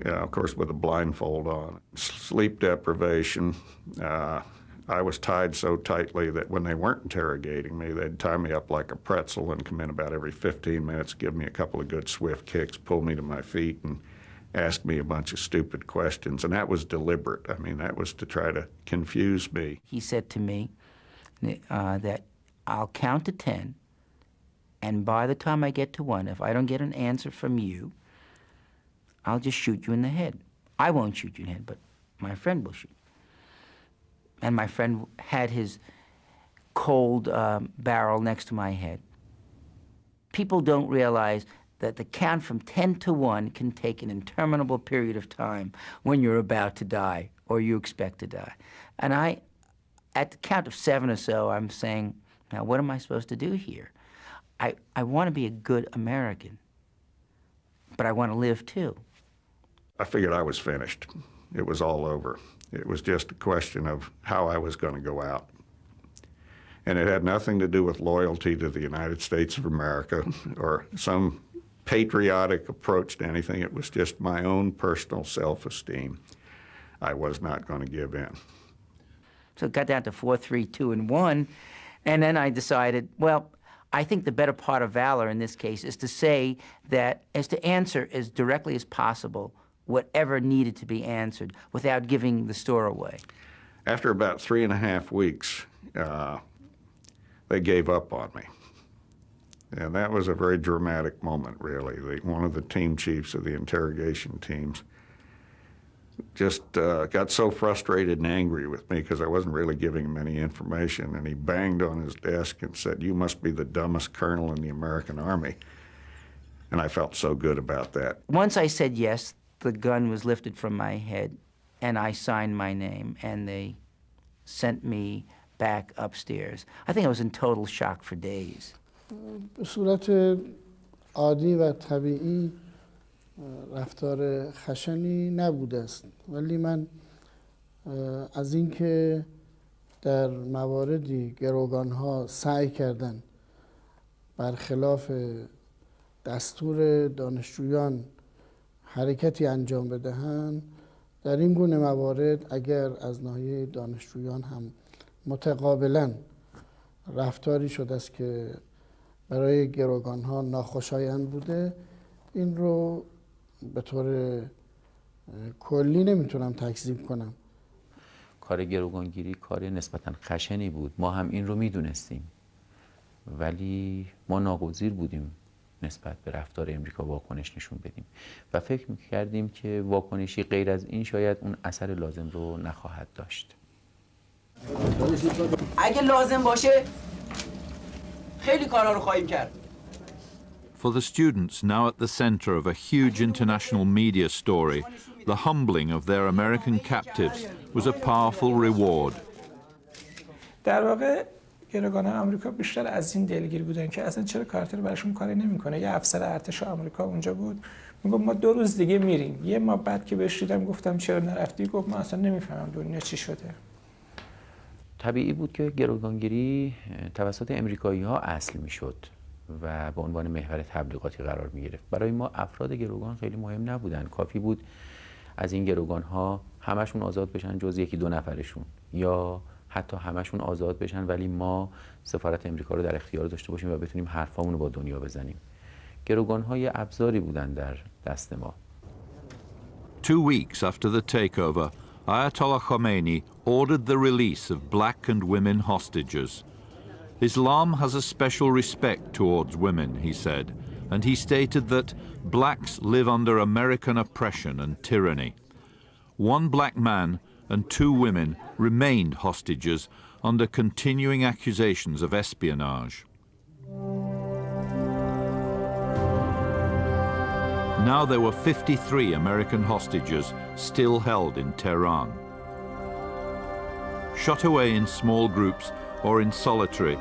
of course with a blindfold on. Sleep deprivation. I was tied so tightly that when they weren't interrogating me, they'd tie me up like a pretzel and come in about every 15 minutes, give me a couple of good swift kicks, pull me to my feet, and ask me a bunch of stupid questions. And that was deliberate. I mean, that was to try to confuse me. He said to me that I'll count to 10, and by the time I get to 1, if I don't get an answer from you, I'll just shoot you in the head. I won't shoot you in the head, but my friend will shoot. And my friend had his cold barrel next to my head. People don't realize that the count from 10 to 1 can take an interminable period of time when you're about to die or you expect to die. And at the count of 7 or so, I'm saying, now what am I supposed to do here? I want to be a good American, but I want to live too. I figured I was finished. It was all over. It was just a question of how I was going to go out. And it had nothing to do with loyalty to the United States of America or some patriotic approach to anything. It was just my own personal self-esteem. I was not going to give in. So it got down to 4, 3, 2, and 1, and then I decided, well, I think the better part of valor in this case is to say that, is to answer as directly as possible whatever needed to be answered without giving the store away. After about 3.5 weeks, they gave up on me. And that was a very dramatic moment, really. One of the team chiefs of the interrogation teams just got so frustrated and angry with me because I wasn't really giving him any information, and he banged on his desk and said, "You must be the dumbest colonel in the American Army." And I felt so good about that. Once I said yes, the gun was lifted from my head, and I signed my name, and they sent me back upstairs. I think I was in total shock for days. به صورت عادی و طبیعی رفتار خشنی نبوده است، ولی من از اینکه در مواردی گروگانها سعی کردن برخلاف دستور دانشجویان حرکتی انجام بدهند، در این گونه موارد اگر از ناحیه دانشجویان هم متقابلا رفتاری شده است که برای گروگانها ناخوشایند بوده، این رو به طور کلی نمیتونم تکذیب کنم. کار گروگانگیری کار نسبتاً خشنی بود. ما هم این رو میدونستیم، ولی ما ناگزیر بودیم نسبت به رفتار امریکا واکنش نشون بدیم و فکر میکردیم که واکنشی غیر از این شاید اون اثر لازم رو نخواهد داشت. اگه لازم باشه خیلی کارا رو خواهیم کرد. For the students now at the center of a huge international media story, the humbling of their American captives was a powerful reward. در واقع گروگان آمریکا بیشتر از این دلگیر بودن که اصلا چرا کارتر براشون کاری نمیکنه. یه افسر ارتش آمریکا اونجا بود، میگم ما 2 روز دیگه میریم. یه ماه بعد که بهش دیدم گفتم چرا نرفتی؟ گفت من اصلا نمیفهمم دنیا چی شده. طبیعی بود که گروگانگیری توسط امریکایی‌ها اصل میشد و به عنوان محور تبلیغاتی قرار می گرفت. برای ما افراد گروگان خیلی مهم نبودن. کافی بود از این گروگان‌ها همشون آزاد بشن جز 1-2 نفرشون، یا حتی همشون آزاد بشن ولی ما سفارت امریکا رو در اختیار داشته باشیم و بتونیم حرفامون رو با دنیا بزنیم. گروگان‌ها یه ابزاری بودن در دست ما. 2 weeks after the takeover, Ayatollah Khomeini ordered the release of black and women hostages. Islam has a special respect towards women, he said, and he stated that blacks live under American oppression and tyranny. 1 black man and 2 women remained hostages under continuing accusations of espionage. Now there were 53 American hostages still held in Tehran. Shot away in small groups or in solitary,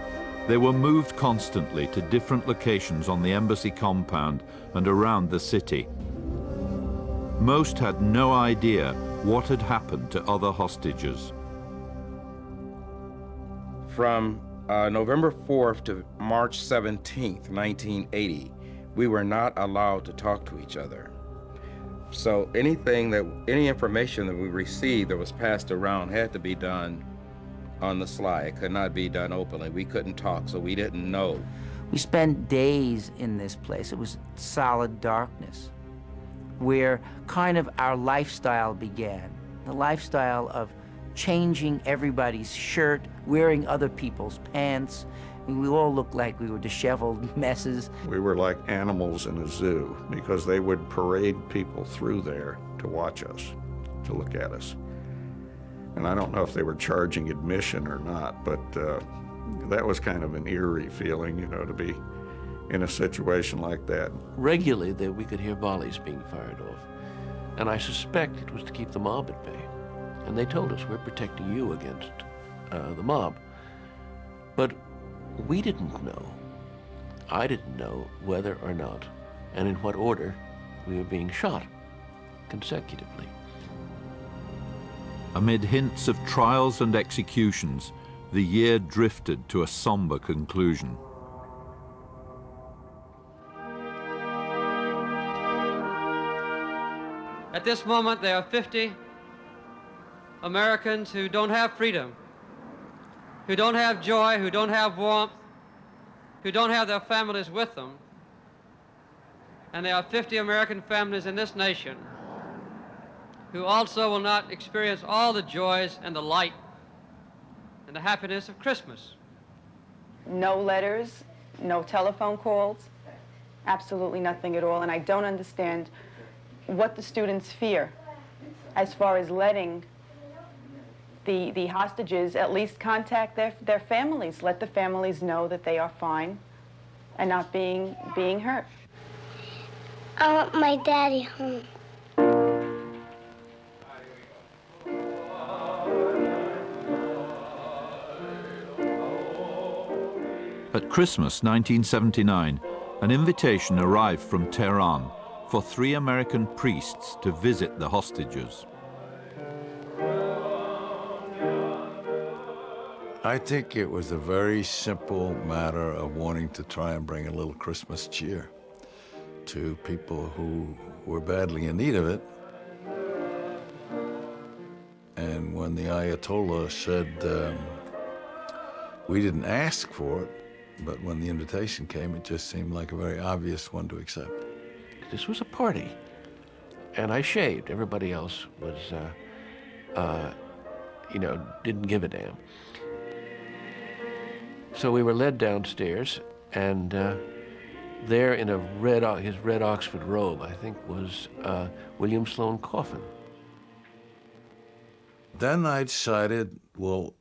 they were moved constantly to different locations on the embassy compound and around the city. Most had no idea what had happened to other hostages. From November 4th to March 17th, 1980, we were not allowed to talk to each other. So any information that we received that was passed around had to be done on the sly. It could not be done openly. We couldn't talk, so we didn't know. We spent days in this place. It was solid darkness, where kind of our lifestyle began. The lifestyle of changing everybody's shirt, wearing other people's pants. We all looked like we were disheveled messes. We were like animals in a zoo because they would parade people through there to watch us, to look at us. And I don't know if they were charging admission or not, but that was kind of an eerie feeling, you know, to be in a situation like that. Regularly, we could hear volleys being fired off, and I suspect it was to keep the mob at bay. And they told us, we're protecting you against the mob. But we didn't know. I didn't know whether or not, and in what order, we were being shot consecutively. Amid hints of trials and executions, the year drifted to a somber conclusion. At this moment, there are 50 Americans who don't have freedom, who don't have joy, who don't have warmth, who don't have their families with them. And there are 50 American families in this nation who also will not experience all the joys and the light and the happiness of Christmas. No letters, no telephone calls, absolutely nothing at all. And I don't understand what the students fear as far as letting the hostages at least contact their families, let the families know that they are fine and not being hurt. I want my daddy home. At Christmas 1979, an invitation arrived from Tehran for 3 American priests to visit the hostages. I think it was a very simple matter of wanting to try and bring a little Christmas cheer to people who were badly in need of it. And when the Ayatollah said, we didn't ask for it, but when the invitation came, it just seemed like a very obvious one to accept. This was a party, and I shaved. Everybody else was, didn't give a damn. So we were led downstairs, and there in his red Oxford robe, I think, was William Sloane Coffin. Then I decided, we'll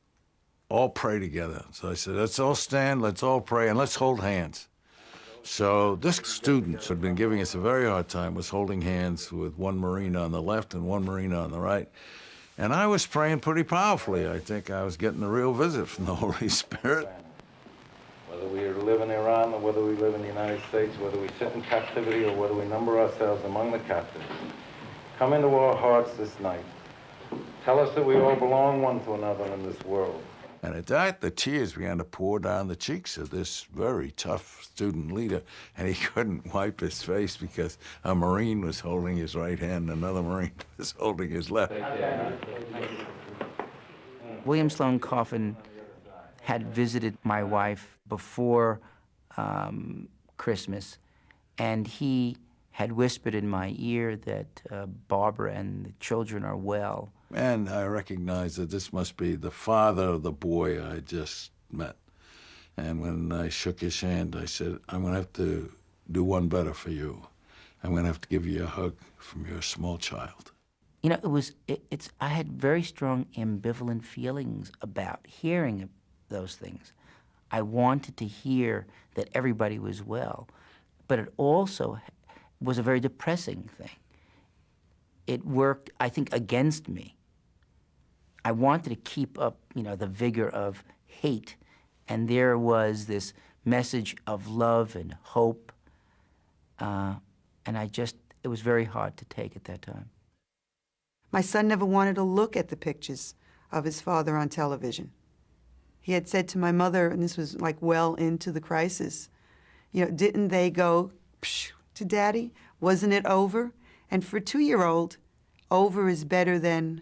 all pray together. So I said, let's all stand, let's all pray, and let's hold hands. So this student who had been giving us a very hard time was holding hands with 1 Marine on the left and 1 Marine on the right. And I was praying pretty powerfully. I think I was getting a real visit from the Holy Spirit. whether we live in Iran or whether we live in the United States, whether we sit in captivity or whether we number ourselves among the captives. Come into our hearts this night. Tell us that we all belong one to another in this world. And at that, the tears began to pour down the cheeks of this very tough student leader, and he couldn't wipe his face because a Marine was holding his right hand and another Marine was holding his left. William Sloane Coffin had visited my wife before Christmas, and he had whispered in my ear that Barbara and the children are well. And I recognized that this must be the father of the boy I just met. And when I shook his hand, I said, I'm going to have to do one better for you. I'm going to have to give you a hug from your small child. You know, I had very strong ambivalent feelings about hearing those things. I wanted to hear that everybody was well, but it also was a very depressing thing. It worked, I think, against me. I wanted to keep up, you know, the vigor of hate, and there was this message of love and hope, and it was very hard to take at that time. My son never wanted to look at the pictures of his father on television. He had said to my mother, and this was like well into the crisis, you know, didn't they go psh, to Daddy? Wasn't it over? And for a 2-year-old, over is better than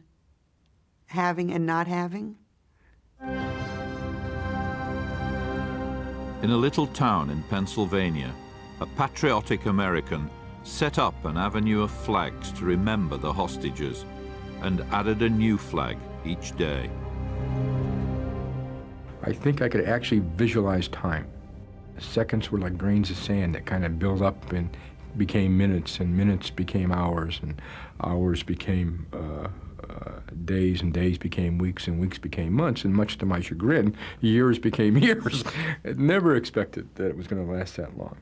having and not having. In a little town in Pennsylvania, a patriotic American set up an avenue of flags to remember the hostages and added a new flag each day. I think I could actually visualize time. Seconds were like grains of sand that kind of built up and became minutes, and minutes became hours, and hours became days, and days became weeks, and weeks became months, and much to my chagrin, years became years. I never expected that it was going to last that long.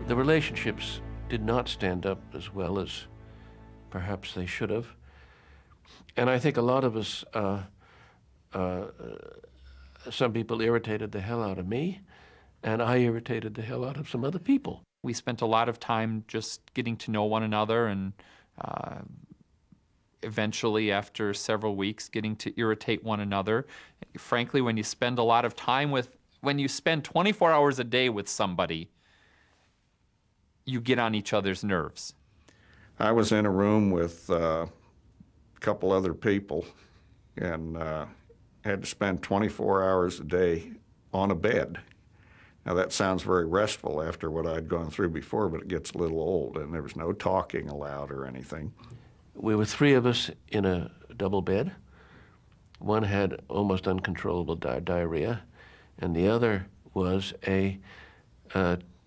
The relationships did not stand up as well as perhaps they should have. And I think a lot of us, some people irritated the hell out of me, and I irritated the hell out of some other people. We spent a lot of time just getting to know one another, and eventually, after several weeks, getting to irritate one another. Frankly, when you spend a lot of time when you spend 24 hours a day with somebody, you get on each other's nerves. I was in a room with a couple other people and had to spend 24 hours a day on a bed. Now that sounds very restful after what I'd gone through before, but it gets a little old, and there was no talking allowed or anything. We were 3 of us in a double bed. One had almost uncontrollable diarrhea, and the other was a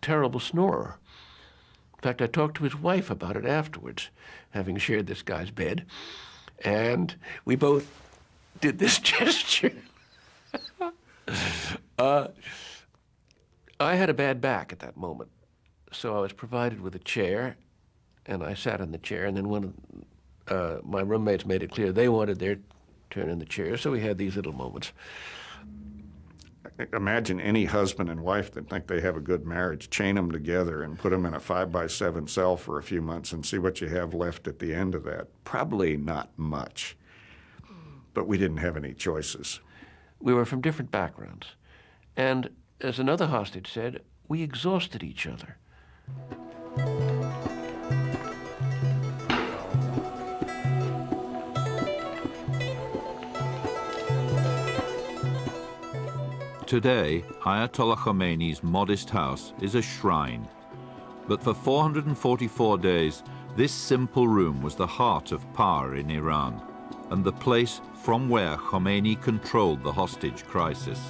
terrible snorer. In fact, I talked to his wife about it afterwards, having shared this guy's bed, and we both did this gesture. I had a bad back at that moment, so I was provided with a chair, and I sat in the chair, and then one of my roommates made it clear they wanted their turn in the chair, so we had these little moments. Imagine any husband and wife that think they have a good marriage, chain them together and put them in a 5x7 cell for a few months and see what you have left at the end of that. Probably not much, but we didn't have any choices. We were from different backgrounds, and as another hostage said, we exhausted each other. Today, Ayatollah Khomeini's modest house is a shrine. But for 444 days, this simple room was the heart of power in Iran, and the place from where Khomeini controlled the hostage crisis.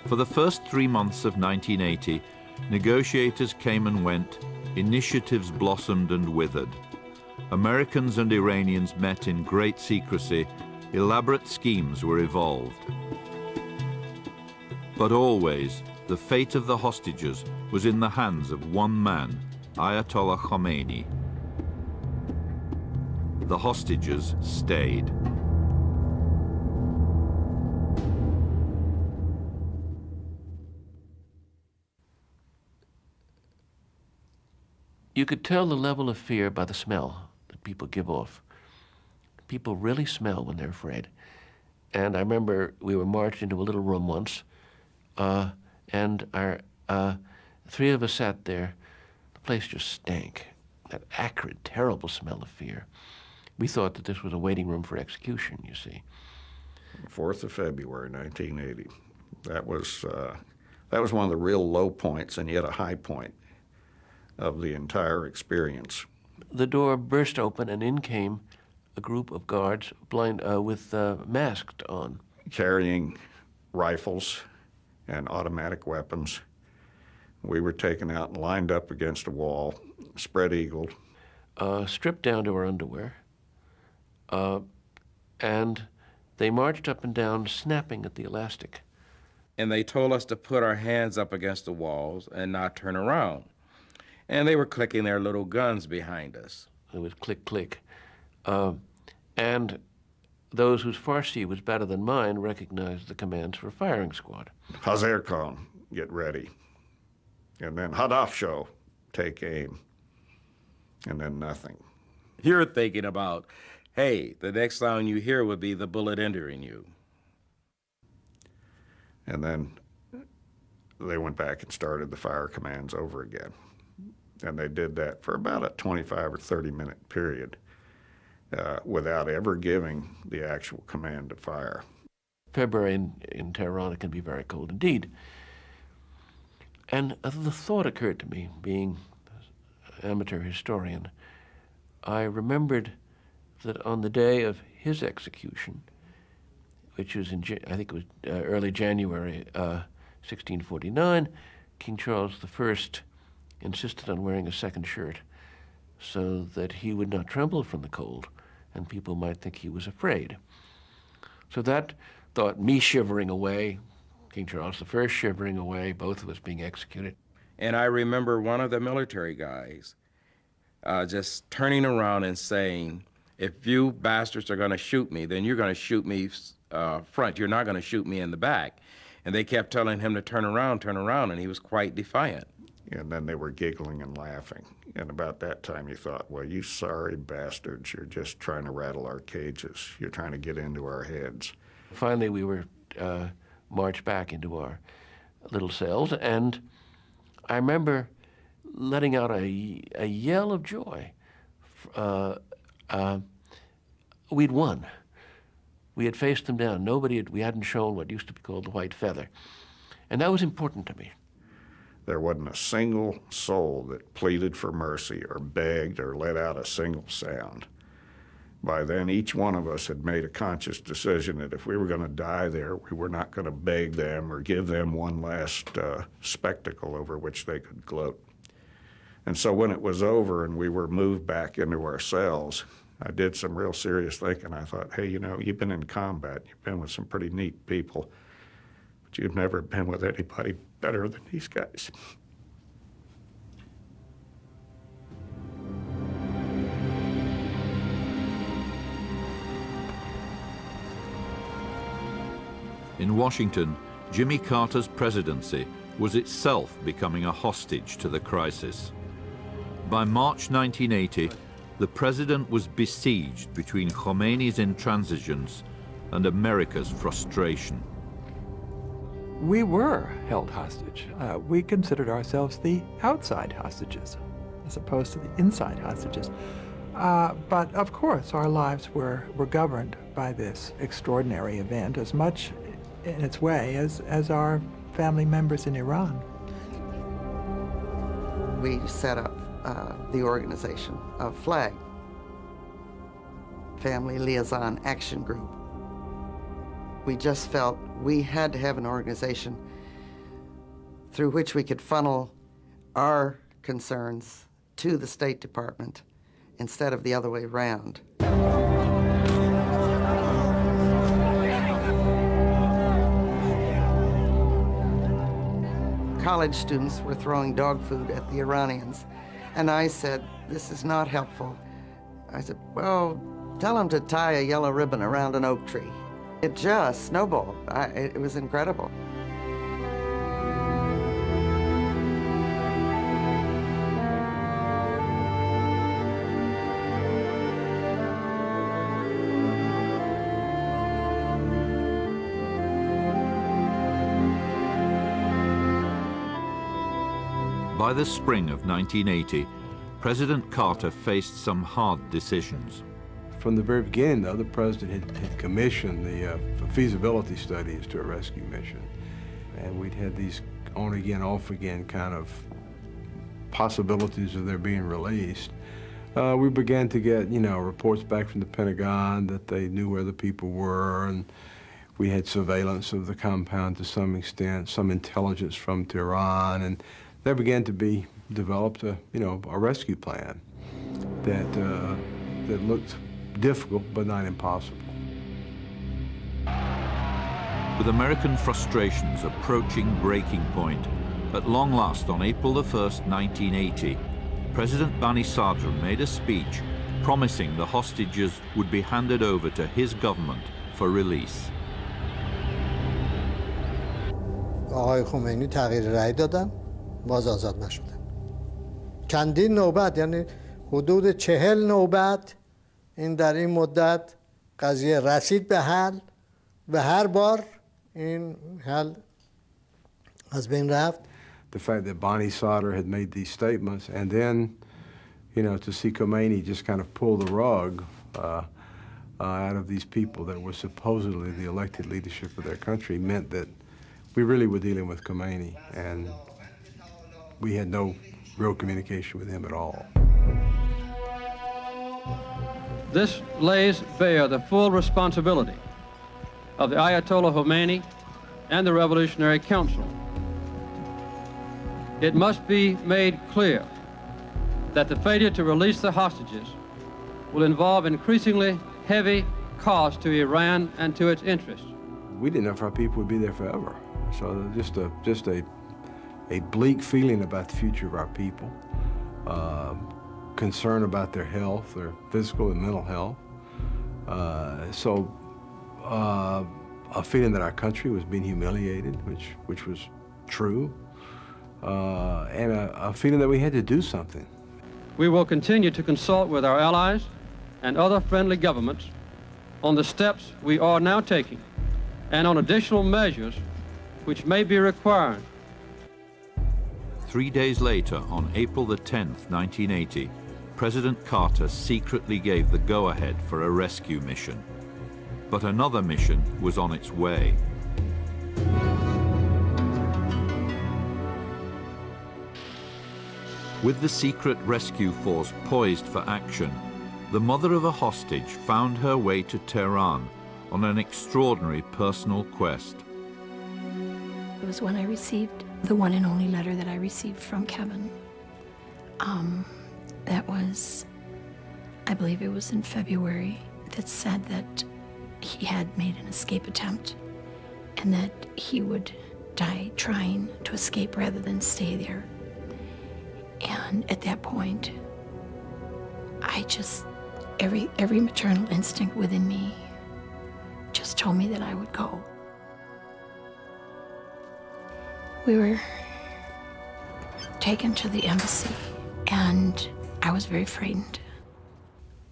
For the first 3 months of 1980, negotiators came and went, initiatives blossomed and withered. Americans and Iranians met in great secrecy, elaborate schemes were evolved. But always, the fate of the hostages was in the hands of one man, Ayatollah Khomeini. The hostages stayed. You could tell the level of fear by the smell that people give off. People really smell when they're afraid. And I remember we were marched into a little room once, and our three of us sat there. The place just stank, that acrid, terrible smell of fear. We thought that this was a waiting room for execution, you see. 4th of February, 1980. That was one of the real low points and yet a high point of the entire experience. The door burst open, and in came a group of guards with masks on. Carrying rifles and automatic weapons. We were taken out and lined up against a wall, spread-eagled. Stripped down to our underwear. And they marched up and down, snapping at the elastic. And they told us to put our hands up against the walls and not turn around. And they were clicking their little guns behind us. It was click, click. And those whose Farsi was better than mine recognized the commands for a firing squad. Hazar Khan, get ready. And then Hadaf show, take aim. And then nothing. You're thinking about, hey, the next sound you hear would be the bullet entering you. And then they went back and started the fire commands over again. And they did that for about a 25 or 30-minute period without ever giving the actual command to fire. February in Tehran, it can be very cold indeed. And the thought occurred to me, being an amateur historian, I remembered that on the day of his execution, which was I think it was early January 1649, King Charles I insisted on wearing a second shirt so that he would not tremble from the cold and people might think he was afraid. So that thought, me shivering away, King Charles I shivering away, both of us being executed. And I remember one of the military guys just turning around and saying, if you bastards are going to shoot me, then you're going to shoot me front. You're not going to shoot me in the back. And they kept telling him to turn around, and he was quite defiant. And then they were giggling and laughing. And about that time you thought, well, you sorry bastards, you're just trying to rattle our cages. You're trying to get into our heads. Finally, we were marched back into our little cells, and I remember letting out a yell of joy. We'd won. We had faced them down. We hadn't shown what used to be called the white feather. And that was important to me. There wasn't a single soul that pleaded for mercy or begged or let out a single sound. By then, each one of us had made a conscious decision that if we were going to die there, we were not going to beg them or give them one last spectacle over which they could gloat. And so when it was over and we were moved back into our cells, I did some real serious thinking. I thought, hey, you know, you've been in combat. You've been with some pretty neat people, but you've never been with anybody better than these guys. In Washington, Jimmy Carter's presidency was itself becoming a hostage to the crisis. By March 1980, the president was besieged between Khomeini's intransigence and America's frustration. We were held hostage. We considered ourselves the outside hostages, as opposed to the inside hostages. But of course, our lives were governed by this extraordinary event as much in its way as our family members in Iran. We set up the organization of FLAG, Family Liaison Action Group. We just felt we had to have an organization through which we could funnel our concerns to the State Department instead of the other way around. College students were throwing dog food at the Iranians, and I said, this is not helpful. I said, well, tell them to tie a yellow ribbon around an oak tree. It just snowballed. It was incredible. By the spring of 1980, President Carter faced some hard decisions. From the very beginning, the other president had commissioned the feasibility studies to a rescue mission. And we'd had these on-again, off-again kind of possibilities of their being released. We began to get, reports back from the Pentagon that they knew where the people were, and we had surveillance of the compound to some extent, some intelligence from Tehran, and there began to be developed a rescue plan that looked difficult but not impossible. With American frustrations approaching breaking point, at long last on April the 1st, 1980, President Bani Sadr made a speech promising the hostages would be handed over to his government for release. آقای خمینی تغییر رأی دادن، باز آزاد نشدن. چندین نوبت، یعنی حدود 40 نوبت این در این مدت قضیه رسید به حل و هر بار این حل از بین رفت. The fact that Bani Sadr had made these statements, and then, to see Khomeini just kind of pull the rug out of these people that were supposedly the elected leadership of their country, meant that we really were dealing with Khomeini, and we had no real communication with him at all. This lays bare the full responsibility of the Ayatollah Khomeini and the Revolutionary Council. It must be made clear that the failure to release the hostages will involve increasingly heavy costs to Iran and to its interests. We didn't know if our people would be there forever. So just a bleak feeling about the future of our people, concern about their health, their physical and mental health. A feeling that our country was being humiliated, which was true, and a feeling that we had to do something. We will continue to consult with our allies and other friendly governments on the steps we are now taking and on additional measures which may be required. 3 days later, on April the 10th, 1980, President Carter secretly gave the go-ahead for a rescue mission. But another mission was on its way. With the secret rescue force poised for action, the mother of a hostage found her way to Tehran on an extraordinary personal quest. It was when I received the one and only letter that I received from Kevin. That was, I believe it was in February, that said that he had made an escape attempt and that he would die trying to escape rather than stay there. And at that point, I just, every maternal instinct within me just told me that I would go. We were taken to the embassy, and I was very frightened,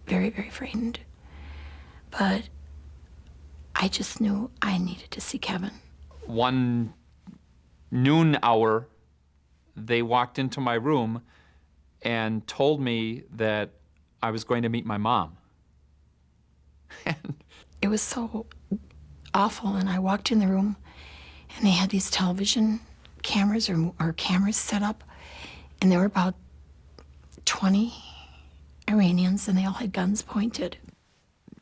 very, very frightened. But I just knew I needed to see Kevin. One noon hour, they walked into my room and told me that I was going to meet my mom. It was so awful, and I walked in the room, and they had these television cameras or cameras set up, and there were about 20 Iranians, and they all had guns pointed.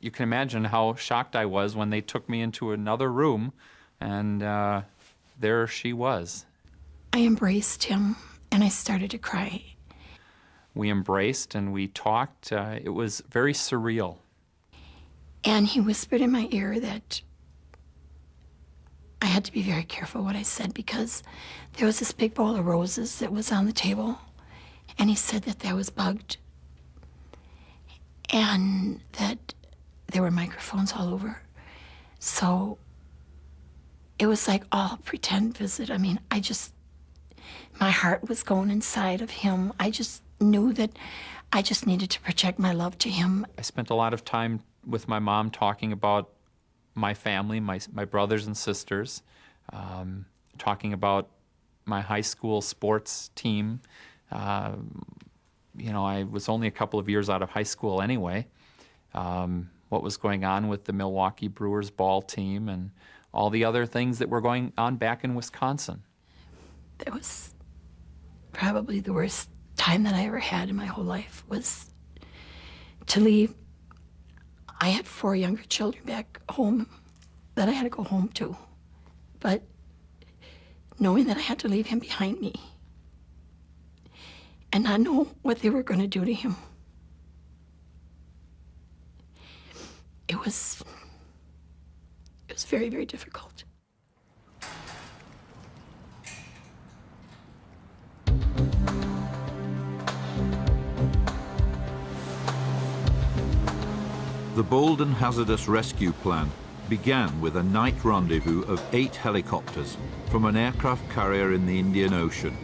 You can imagine how shocked I was when they took me into another room, and there she was. I embraced him, and I started to cry. We embraced and we talked. It was very surreal. And he whispered in my ear that I had to be very careful what I said, because there was this big bowl of roses that was on the table, and he said that that was bugged, and that there were microphones all over. So it was like all pretend visit. I mean, my heart was going inside of him. I just knew that I just needed to project my love to him. I spent a lot of time with my mom talking about my family, my brothers and sisters, talking about my high school sports team, You know, I was only a couple of years out of high school anyway. What was going on with the Milwaukee Brewers ball team and all the other things that were going on back in Wisconsin. That was probably the worst time that I ever had in my whole life, was to leave. I had 4 younger children back home that I had to go home to. But knowing that I had to leave him behind me and not know what they were going to do to him, it was very, very difficult. The bold and hazardous rescue plan began with a night rendezvous of 8 helicopters from an aircraft carrier in the Indian Ocean.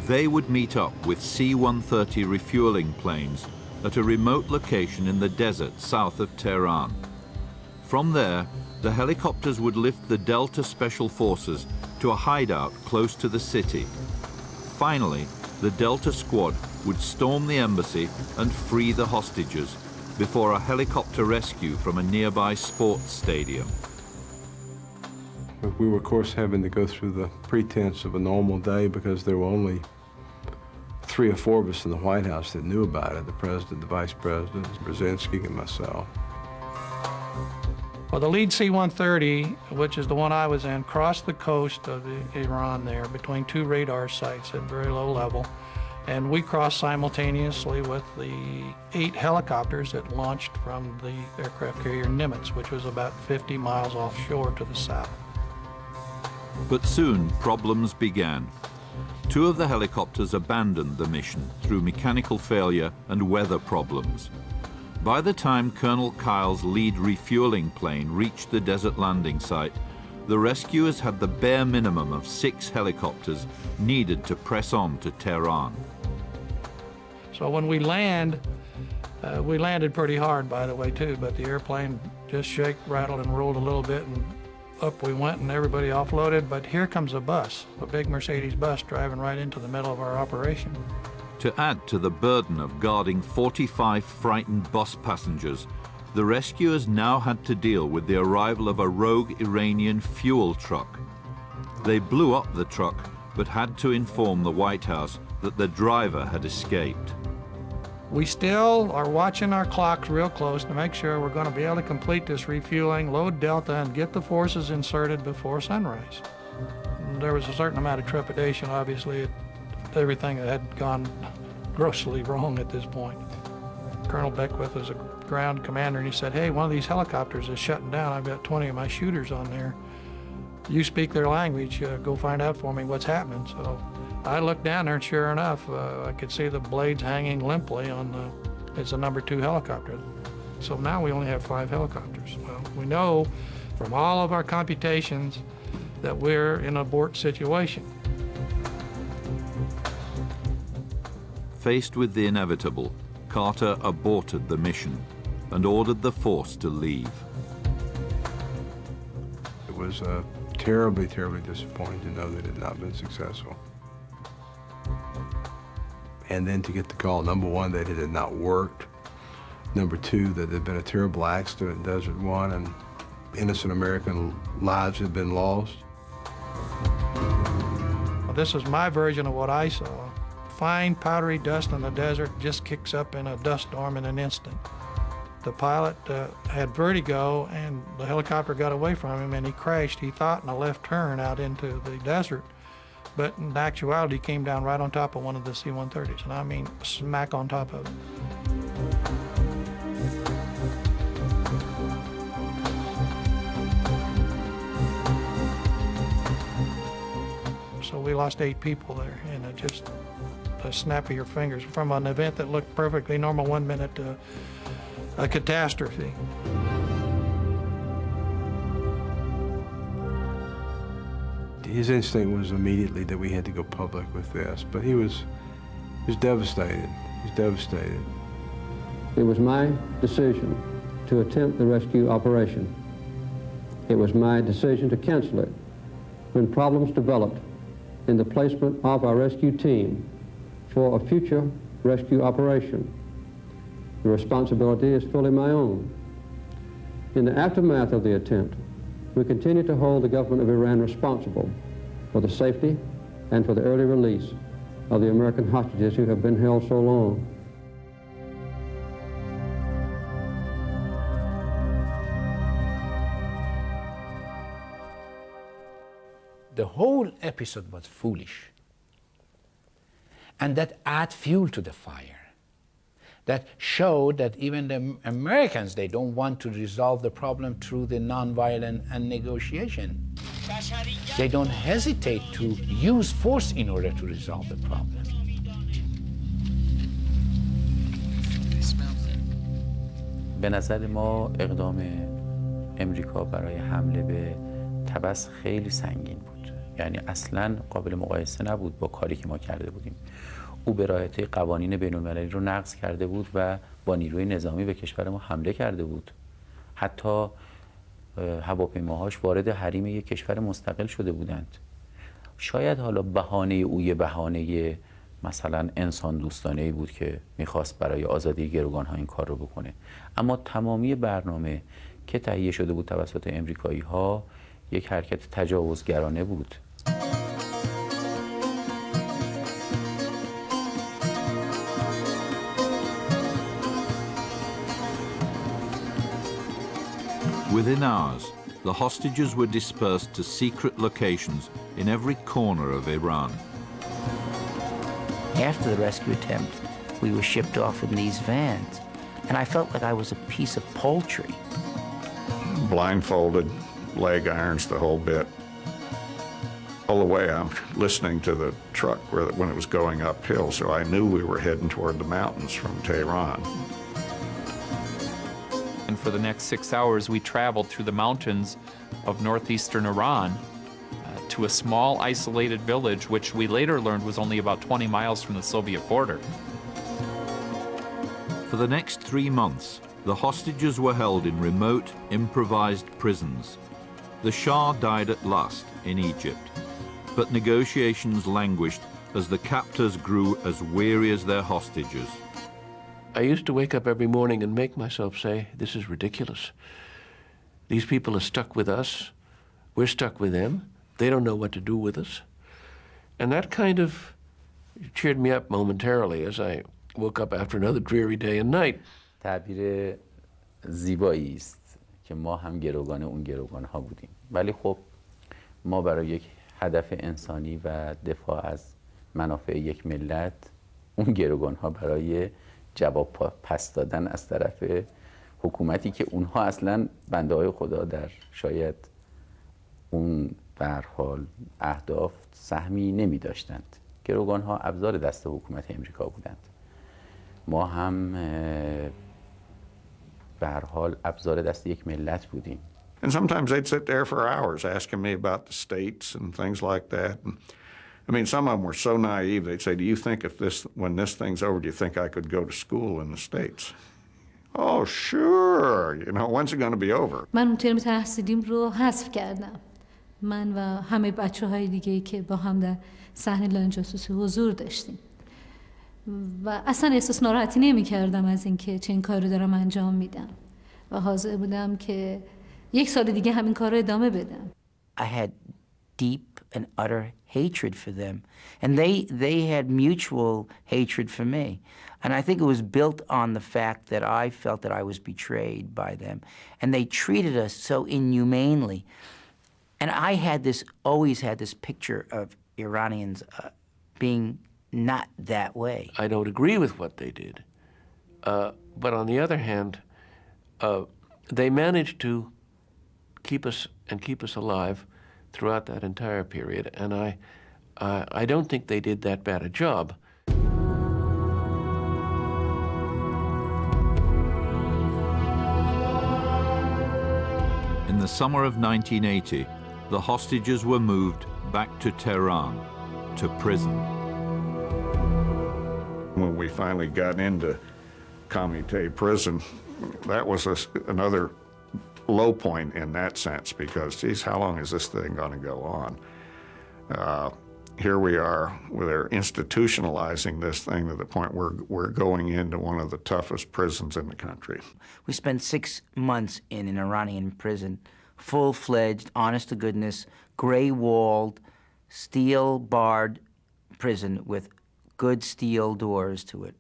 They would meet up with C-130 refueling planes at a remote location in the desert south of Tehran. From there, the helicopters would lift the Delta Special Forces to a hideout close to the city. Finally, the Delta squad would storm the embassy and free the hostages before a helicopter rescue from a nearby sports stadium. We were, of course, having to go through the pretense of a normal day because there were only 3 or 4 of us in the White House that knew about it: the president, the vice president, Brzezinski, and myself. Well, the lead C-130, which is the one I was in, crossed the coast of Iran there between 2 radar sites at very low level. And we crossed simultaneously with the 8 helicopters that launched from the aircraft carrier Nimitz, which was about 50 miles offshore to the south. But soon problems began. 2 of the helicopters abandoned the mission through mechanical failure and weather problems. By the time Colonel Kyle's lead refueling plane reached the desert landing site, the rescuers had the bare minimum of 6 helicopters needed to press on to Tehran. So when we landed pretty hard, by the way, too, but the airplane just shook, rattled, and rolled a little bit, and up we went, and everybody offloaded. But here comes a bus, a big Mercedes bus, driving right into the middle of our operation. To add to the burden of guarding 45 frightened bus passengers, the rescuers now had to deal with the arrival of a rogue Iranian fuel truck. They blew up the truck, but had to inform the White House that the driver had escaped. We still are watching our clocks real close to make sure we're going to be able to complete this refueling, load Delta, and get the forces inserted before sunrise. There was a certain amount of trepidation, obviously. Everything had gone grossly wrong at this point. Colonel Beckwith was a ground commander, and he said, "Hey, one of these helicopters is shutting down. I've got 20 of my shooters on there. You speak their language. Go find out for me what's happening." So I looked down there, and sure enough, I could see the blades hanging limply on it's a number 2 helicopter. So now we only have 5 helicopters. Well, we know from all of our computations that we're in an abort situation. Faced with the inevitable, Carter aborted the mission and ordered the force to leave. It was terribly, terribly disappointing to know that it had not been successful. And then to get the call, number 1, that it had not worked. Number 2, that there had been a terrible accident in Desert One and innocent American lives had been lost. Well, this is my version of what I saw. Fine powdery dust in the desert just kicks up in a dust storm in an instant. The pilot had vertigo, and the helicopter got away from him, and he crashed, he thought, in a left turn out into the desert. But in actuality, he came down right on top of one of the C-130s, and I mean smack on top of it. So we lost 8 people there, and it just a snap of your fingers from an event that looked perfectly normal 1 minute to a catastrophe. His instinct was immediately that we had to go public with this, but he was devastated. He's devastated. It was my decision to attempt the rescue operation. It was my decision to cancel it when problems developed in the placement of our rescue team for a future rescue operation. The responsibility is fully my own. In the aftermath of the attempt, we continue to hold the government of Iran responsible for the safety and for the early release of the American hostages who have been held so long. The whole episode was foolish. And that added fuel to the fire. That showed that even the Americans, they don't want to resolve the problem through the nonviolence and negotiation. They don't hesitate to use force in order to resolve the problem. به نظر ما اقدام امریکا برای حمله به طبس خیلی سنگین بود. یعنی اصلاً قابل مقایسه نبود با کاری که ما کرده بودیم. او به راحتی قوانین بین‌المللی رو نقض کرده بود و با نیروی نظامی به کشور ما حمله کرده بود. حتی هواپیماهاش وارد حریم یک کشور مستقل شده بودند. شاید حالا بهانه او یه بهانه مثلا انسان دوستانه‌ای بود که میخواست برای آزادی گروگان‌ها این کار رو بکنه. اما تمامی برنامه که تهیه شده بود توسط امریکایی‌ها یک حرکت تجاوزگرانه بود. Within hours, the hostages were dispersed to secret locations in every corner of Iran. After the rescue attempt, we were shipped off in these vans, and I felt like I was a piece of poultry. Blindfolded, leg irons, the whole bit. All the way I'm listening to the truck when it was going uphill, so I knew we were heading toward the mountains from Tehran. And for the next 6 hours, we traveled through the mountains of northeastern Iran to a small isolated village, which we later learned was only about 20 miles from the Soviet border. For the next 3 months, the hostages were held in remote, improvised prisons. The Shah died at last in Egypt, but negotiations languished as the captors grew as weary as their hostages. I used to wake up every morning and make myself say, this is ridiculous. These people are stuck with us. We're stuck with them. They don't know what to do with us. And that kind of cheered me up momentarily as I woke up after another dreary day and night. تعبیر زیبایی است که ما هم گروگان اون گروگان‌ها بودیم. ولی خب ما برای یک هدف انسانی و دفاع از منافع یک ملت اون گروگان‌ها برای جواب پس دادن از طرف حکومتی که اونها اصلا بنده های خدا در شاید اون به هر حال اهداف سهمی نمی داشتند. گروگان‌ها ابزار دست حکومت امریکا بودند. ما هم به هر حال ابزار دست یک ملت بودیم. And sometimes they'd sit there for hours asking me about the states and things like that. And, I mean, some of them were so naive, they'd say, do you think when this thing's over, do you think I could go to school in the States? Oh, sure. You know, when's it going to be over? من اون ترم تحصیلیم رو حذف کردم. من و همه بچه‌های دیگه‌ای که با هم در صحنه لاین جاسوسی حضور داشتیم. و اصلا احساس ناراحتی نمی‌کردم از اینکه چه این کار رو دارم انجام میدم. و حاضر بودم که 1 سال دیگه همین کار رو ادامه بدم. I had deep and utter hatred for them, and they had mutual hatred for me. And I think it was built on the fact that I felt that I was betrayed by them, and they treated us so inhumanely. And I always had this picture of Iranians being not that way. I don't agree with what they did. But on the other hand, they managed to keep us alive throughout that entire period, and I don't think they did that bad a job. In the summer of 1980, the hostages were moved back to Tehran, to prison. When we finally got into Comité prison, that was another low point in that sense because, geez, how long is this thing going to go on? here we are, where they're institutionalizing this thing to the point where we're going into one of the toughest prisons in the country. We spent 6 months in an Iranian prison, full-fledged, honest-to-goodness, gray-walled, steel-barred prison with good steel doors to it.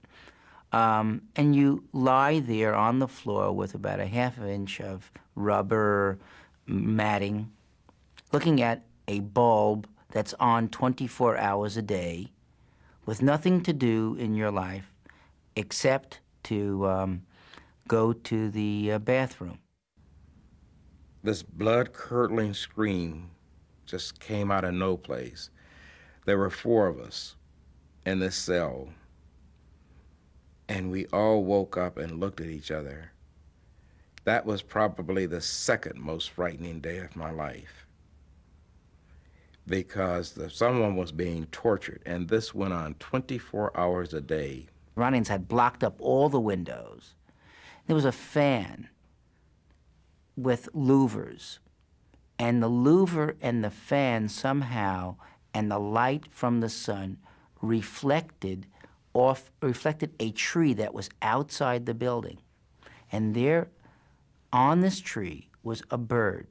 And you lie there on the floor with about a half inch of rubber matting, looking at a bulb that's on 24 hours a day, with nothing to do in your life except to go to the bathroom. This blood-curdling scream just came out of no place. There were 4 of us in this cell, and we all woke up and looked at each other. That was probably the second most frightening day of my life, because someone was being tortured, and this went on 24 hours a day. Iranians had blocked up all the windows. There was a fan with louvers, and the louver and the fan somehow, and the light from the sun reflected a tree that was outside the building. And there, on this tree, was a bird.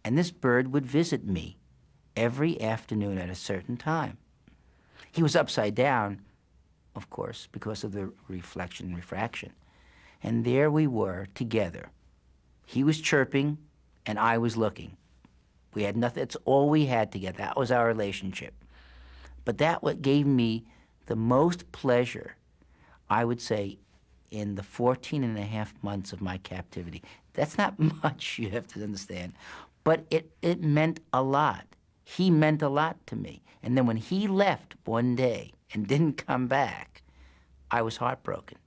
And this bird would visit me every afternoon at a certain time. He was upside down, of course, because of the reflection and refraction. And there we were together. He was chirping, and I was looking. We had nothing, that's all we had together. That was our relationship. But that what gave me the most pleasure, I would say, in the 14 and a half months of my captivity. That's not much, you have to understand, but it meant a lot. He meant a lot to me. And then when he left one day and didn't come back, I was heartbroken.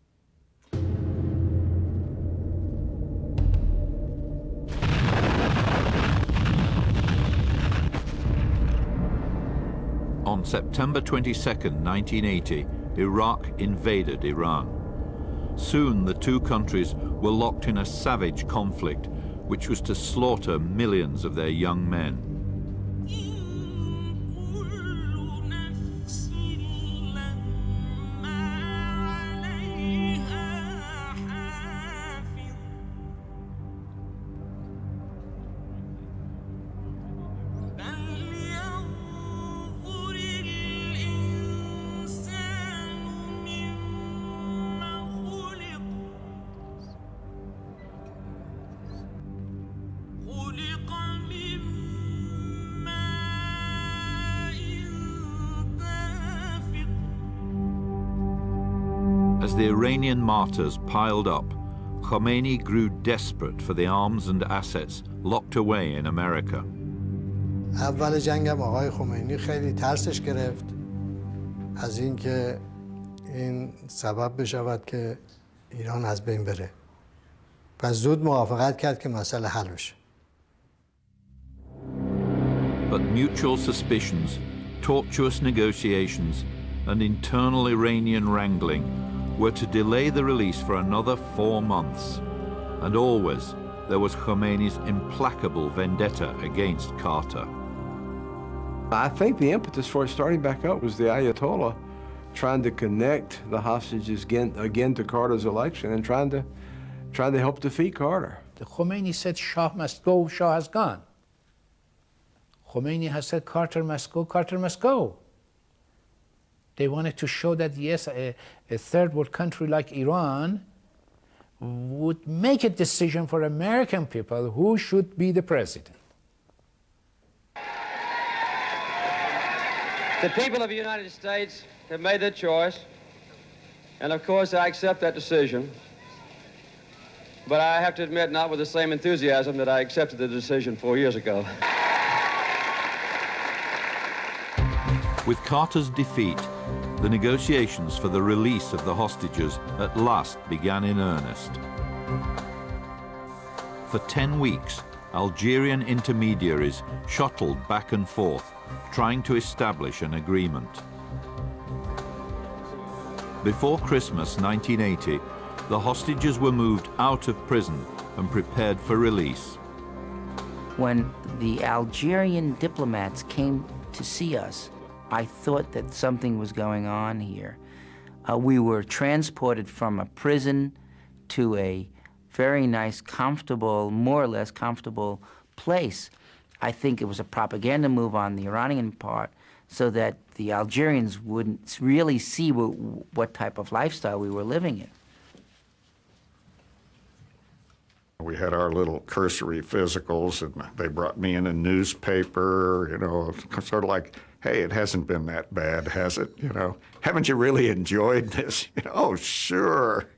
On September 22nd, 1980, Iraq invaded Iran. Soon the two countries were locked in a savage conflict which was to slaughter millions of their young men. As the Iranian martyrs piled up, Khomeini grew desperate for the arms and assets locked away in America. اول جنگم آقای خمینی خیلی ترسش گرفت از اینکه این سبب بشود که ایران از بین بره. پس زود موافقت کرد که مسئله حل بشه. But mutual suspicions, tortuous negotiations, and internal Iranian wrangling were to delay the release for another 4 months. And always there was Khomeini's implacable vendetta against Carter. I think the impetus for it starting back up was the Ayatollah trying to connect the hostages again to Carter's election and trying to help defeat Carter. The Khomeini said Shah must go, Shah has gone. Khomeini has said Carter must go, Carter must go. They wanted to show that, yes, a third world country like Iran would make a decision for American people who should be the president. The people of the United States have made their choice, and of course I accept that decision. But I have to admit, not with the same enthusiasm that I accepted the decision 4 years ago. With Carter's defeat, the negotiations for the release of the hostages at last began in earnest. For 10 weeks, Algerian intermediaries shuttled back and forth, trying to establish an agreement. Before Christmas 1980, the hostages were moved out of prison and prepared for release. When the Algerian diplomats came to see us, I thought that something was going on here. We were transported from a prison to a very nice, comfortable, more or less comfortable place. I think it was a propaganda move on the Iranian part so that the Algerians wouldn't really see what type of lifestyle we were living in. We had our little cursory physicals, and they brought me in a newspaper, you know, sort of like, hey, it hasn't been that bad, has it? You know, haven't you really enjoyed this? You know, oh, sure.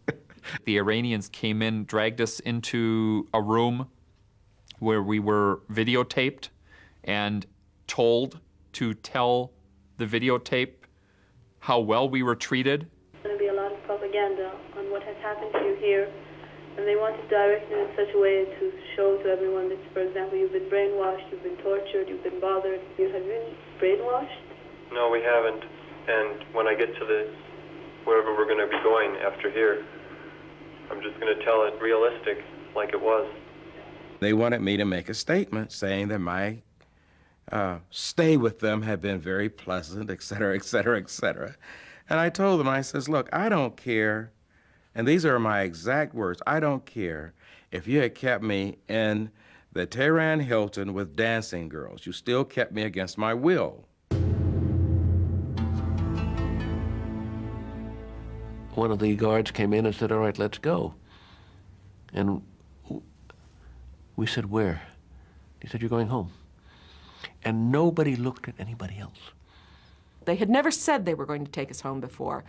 The Iranians came in, dragged us into a room where we were videotaped and told to tell the videotape how well we were treated. There's going to be a lot of propaganda on what has happened to you here, and they want to direct it in such a way to show to everyone that, for example, you've been brainwashed, you've been tortured, you've been bothered. You have been brainwashed? No, we haven't. And when I get to wherever we're going to be going after here, I'm just going to tell it realistic, like it was. They wanted me to make a statement saying that my stay with them had been very pleasant, et cetera, et cetera, et cetera. And I told them, I says, look, I don't care, and these are my exact words, I don't care if you had kept me in the Tehran Hilton with dancing girls. You still kept me against my will. One of the guards came in and said, all right, let's go. And we said, where? He said, you're going home. And nobody looked at anybody else. They had never said they were going to take us home before,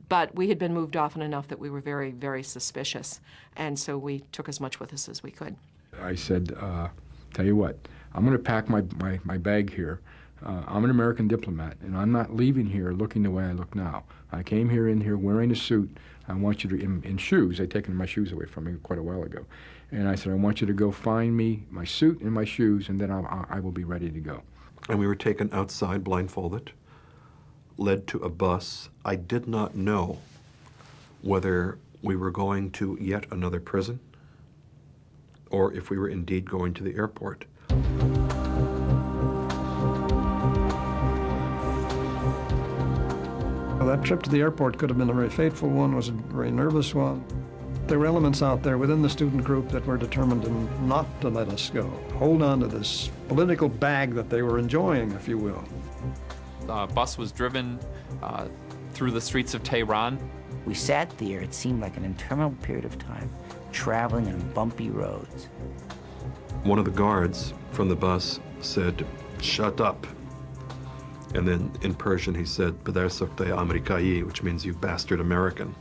but we had been moved often enough that we were very, very suspicious. And so we took as much with us as we could. I said, tell you what, I'm going to pack my bag here. I'm an American diplomat, and I'm not leaving here looking the way I look now. I came here wearing a suit. I want you to, in shoes, they'd taken my shoes away from me quite a while ago. And I said, I want you to go find me my suit and my shoes, and then I will be ready to go. And we were taken outside blindfolded, led to a bus. I did not know whether we were going to yet another prison or if we were indeed going to the airport. Well, that trip to the airport could have been a very fateful one, was a very nervous one. There were elements out there within the student group that were determined not to let us go, hold on to this political bag that they were enjoying, if you will. The bus was driven through the streets of Tehran. We sat there, it seemed like an interminable period of time, traveling on bumpy roads. One of the guards from the bus said, shut up. And then in Persian he said, "Bedersokte Amerikai," which means you bastard American.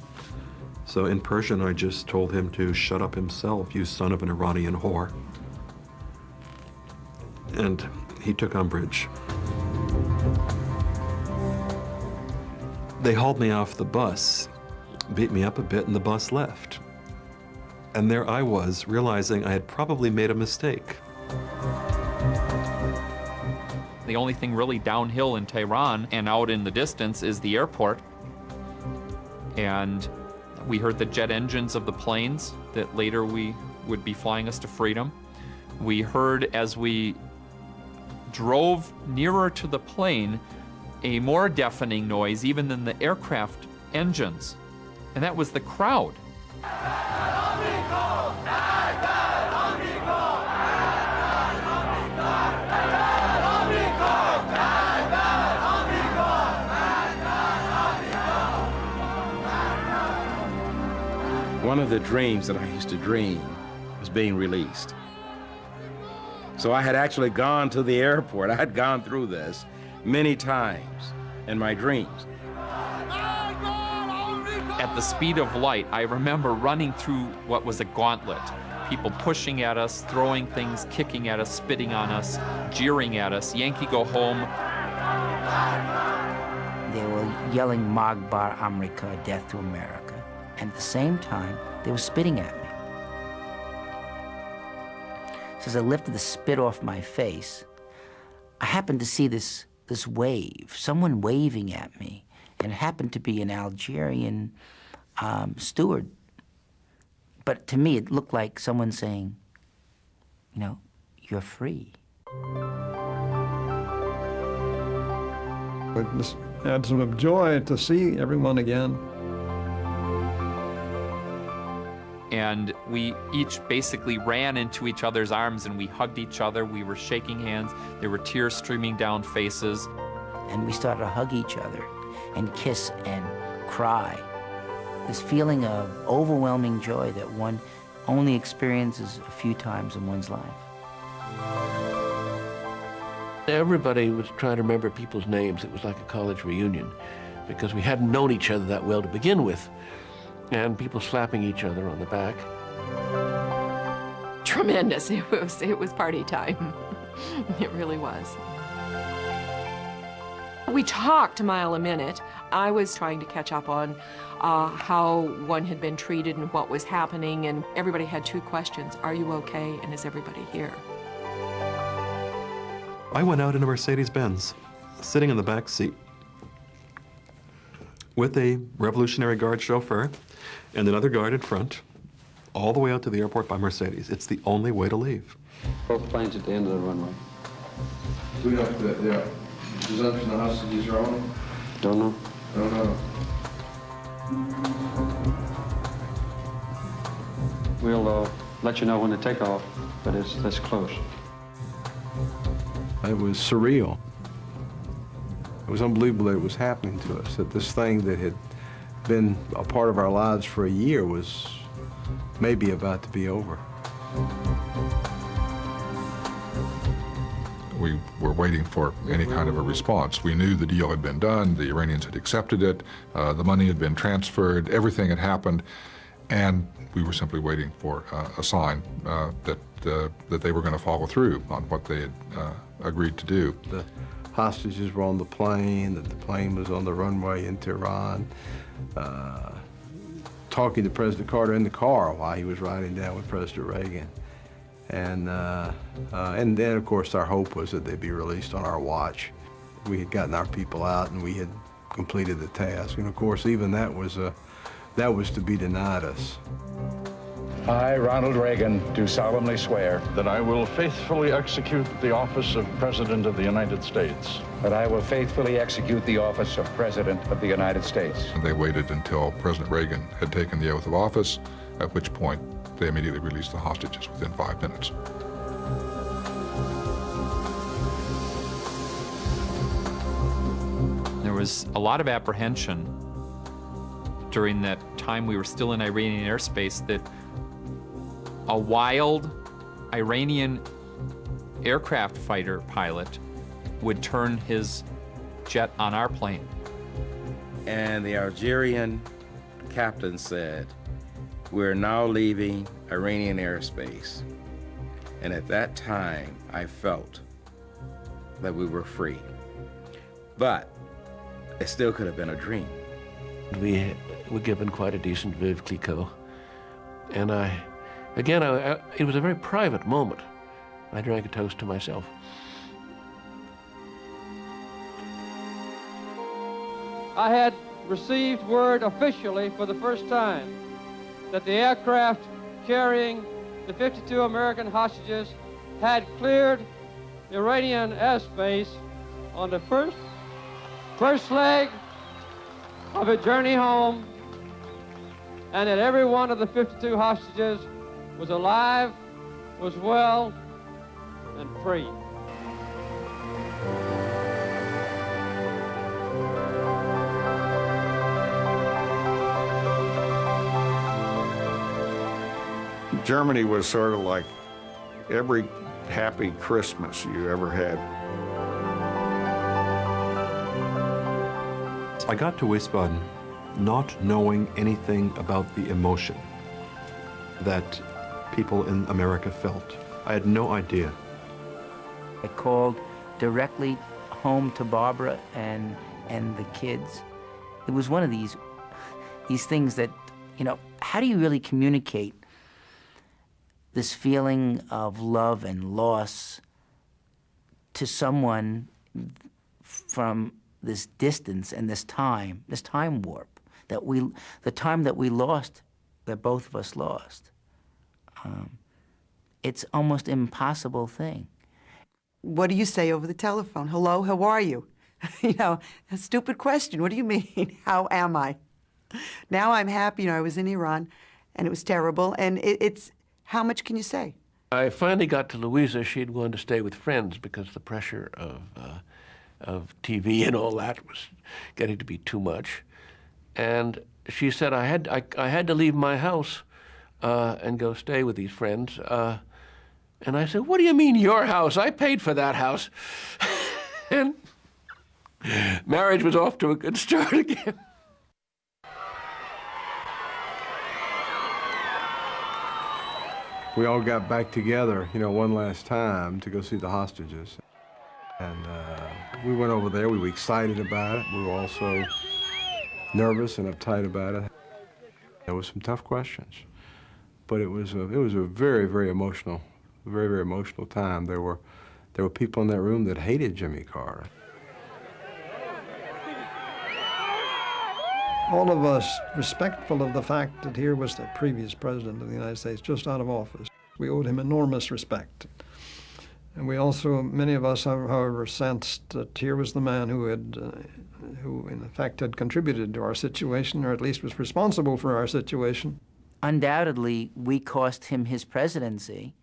So in Persian I just told him to shut up himself, you son of an Iranian whore. And he took umbrage. They hauled me off the bus, beat me up a bit, and the bus left. And there I was, realizing I had probably made a mistake. The only thing really downhill in Tehran and out in the distance is the airport. And we heard the jet engines of the planes that later would be flying us to freedom. We heard, as we drove nearer to the plane, a more deafening noise even than the aircraft engines, and that was the crowd. One of the dreams that I used to dream was being released. So I had actually gone to the airport. I had gone through this many times in my dreams. At the speed of light, I remember running through what was a gauntlet. People pushing at us, throwing things, kicking at us, spitting on us, jeering at us. Yankee, go home. They were yelling Magbar America, death to America. And at the same time, they were spitting at me. So as I lifted the spit off my face, I happened to see this wave, someone waving at me, and it happened to be an Algerian steward. But to me, it looked like someone saying, you know, you're free. It just adds some joy to see everyone again. And we each basically ran into each other's arms and we hugged each other. We were shaking hands. There were tears streaming down faces. And we started to hug each other and kiss and cry. This feeling of overwhelming joy that one only experiences a few times in one's life. Everybody was trying to remember people's names. It was like a college reunion because we hadn't known each other that well to begin with. And people slapping each other on the back. Tremendous. It was party time. It really was. We talked a mile a minute. I was trying to catch up on how one had been treated and what was happening, and everybody had two questions. Are you okay, and is everybody here? I went out in a Mercedes-Benz, sitting in the back seat with a Revolutionary Guard chauffeur and another guard in front, all the way out to the airport by Mercedes. It's the only way to leave. Both planes at the end of the runway. Do we know if the presumption of hostages are on? Don't know. Don't know. We'll let you know when to take off, but it's this close. It was surreal. It was unbelievable that it was happening to us, that this thing that had been a part of our lives for a year was maybe about to be over. We were waiting for any kind of a response. We knew the deal had been done, the Iranians had accepted it, the money had been transferred, everything had happened, and we were simply waiting for a sign that they were going to follow through on what they had agreed to do. The hostages were on the plane, that the plane was on the runway in Tehran, talking to President Carter in the car while he was riding down with President Reagan. And then, of course, our hope was that they'd be released on our watch. We had gotten our people out and we had completed the task. And of course, even that was to be denied us. I, Ronald Reagan, do solemnly swear that I will faithfully execute the office of President of the United States. That I will faithfully execute the office of President of the United States. And they waited until President Reagan had taken the oath of office, at which point they immediately released the hostages within 5 minutes. There was a lot of apprehension during that time we were still in Iranian airspace that a wild Iranian aircraft fighter pilot would turn his jet on our plane. And the Algerian captain said, "We're now leaving Iranian airspace." And at that time, I felt that we were free. But it still could have been a dream. We were given quite a decent Veuve Clicquot. And it was a very private moment. I drank a toast to myself. I had received word officially for the first time that the aircraft carrying the 52 American hostages had cleared Iranian airspace on the first leg of a journey home, and that every one of the 52 hostages was alive, was well, and free. Germany was sort of like every happy Christmas you ever had. I got to Wiesbaden not knowing anything about the emotion that people in America felt. I had no idea. I called directly home to Barbara and the kids. It was one of these things that, how do you really communicate this feeling of love and loss to someone from this distance and this time warp, the time that we lost, that both of us lost. It's almost an impossible thing. What do you say over the telephone? Hello, how are you? You know, a stupid question. What do you mean? How am I? Now I'm happy. You know, I was in Iran, and it was terrible. And it's, how much can you say? I finally got to Louisa. She had gone to stay with friends because the pressure of TV and all that was getting to be too much. And she said I had to leave my house and go stay with these friends. And I said, "What do you mean your house? I paid for that house." And marriage was off to a good start again. We all got back together, you know, one last time to go see the hostages. And we went over there. We were excited about it. We were also nervous and uptight about it. There were some tough questions, but it was a very, very emotional time. There were people in that room that hated Jimmy Carter. All of us respectful of the fact that here was the previous president of the United States just out of office. We owed him enormous respect. And we also, many of us, however, sensed that here was the man who in fact had contributed to our situation, or at least was responsible for our situation. Undoubtedly, we cost him his presidency.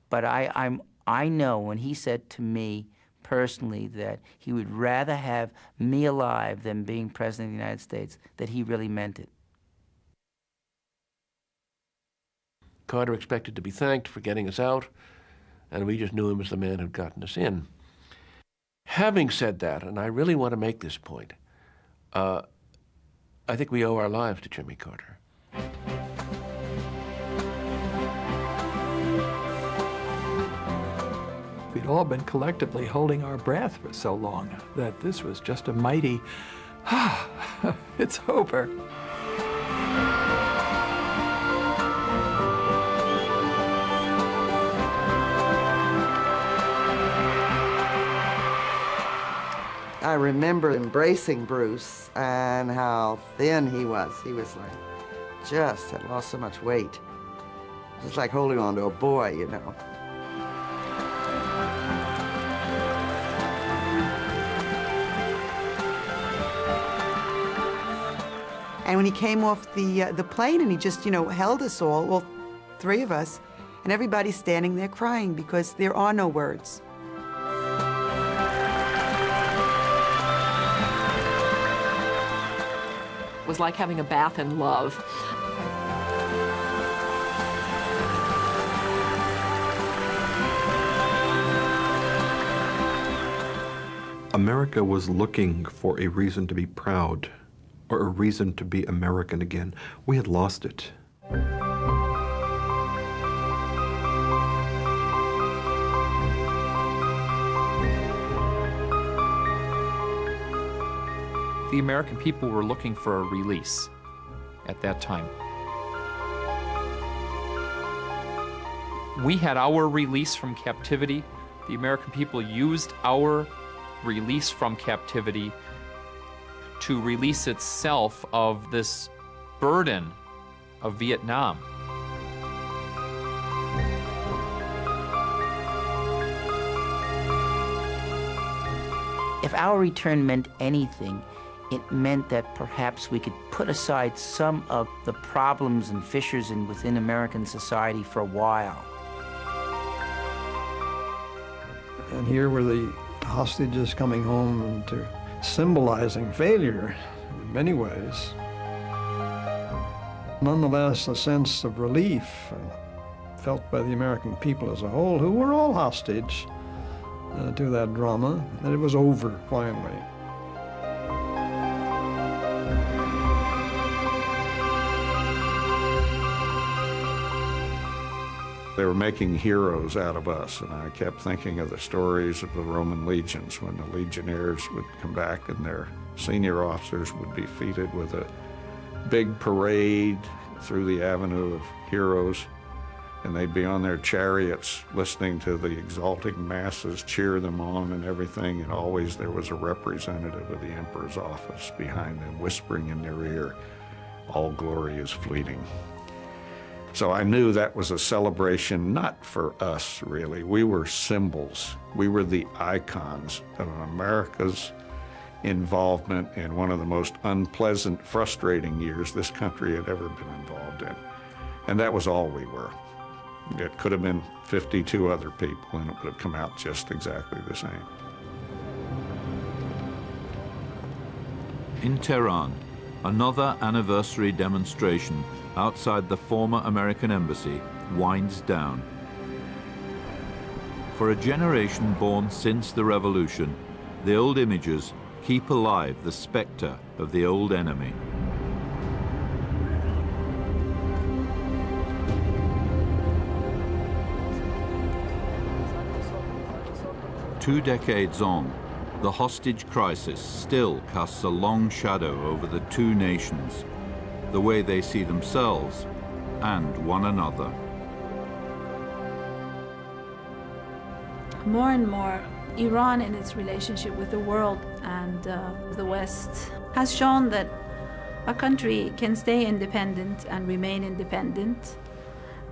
But I know when he said to me personally that he would rather have me alive than being president of the United States, that he really meant it. Carter expected to be thanked for getting us out, and we just knew him as the man who'd gotten us in. Having said that, and I really want to make this point, I think we owe our lives to Jimmy Carter. We'd all been collectively holding our breath for so long that this was just a mighty, it's over. I remember embracing Bruce and how thin he was. He was like, just had lost so much weight. Just like holding on to a boy, you know. And when he came off the plane and he just, you know, held us all three of us, and everybody's standing there crying because there are no words. It was like having a bath in love. America was looking for a reason to be proud, or a reason to be American again. We had lost it. The American people were looking for a release at that time. We had our release from captivity. The American people used our release from captivity to release itself of this burden of Vietnam. If our return meant anything, it meant that perhaps we could put aside some of the problems and fissures within American society for a while. And here were the hostages coming home and to symbolizing failure in many ways. Nonetheless, a sense of relief felt by the American people as a whole, who were all hostage to that drama, that it was over finally. They were making heroes out of us, and I kept thinking of the stories of the Roman legions when the legionnaires would come back and their senior officers would be feted with a big parade through the avenue of heroes, and they'd be on their chariots listening to the exulting masses cheer them on and everything, and always there was a representative of the emperor's office behind them whispering in their ear, "All glory is fleeting." So I knew that was a celebration not for us, really. We were symbols. We were the icons of America's involvement in one of the most unpleasant, frustrating years this country had ever been involved in. And that was all we were. It could have been 52 other people, and it would have come out just exactly the same. In Tehran, another anniversary demonstration outside the former American embassy winds down. For a generation born since the revolution, the old images keep alive the specter of the old enemy. Two decades on, the hostage crisis still casts a long shadow over the two nations, the way they see themselves and one another. More and more, Iran in its relationship with the world and the West has shown that a country can stay independent and remain independent,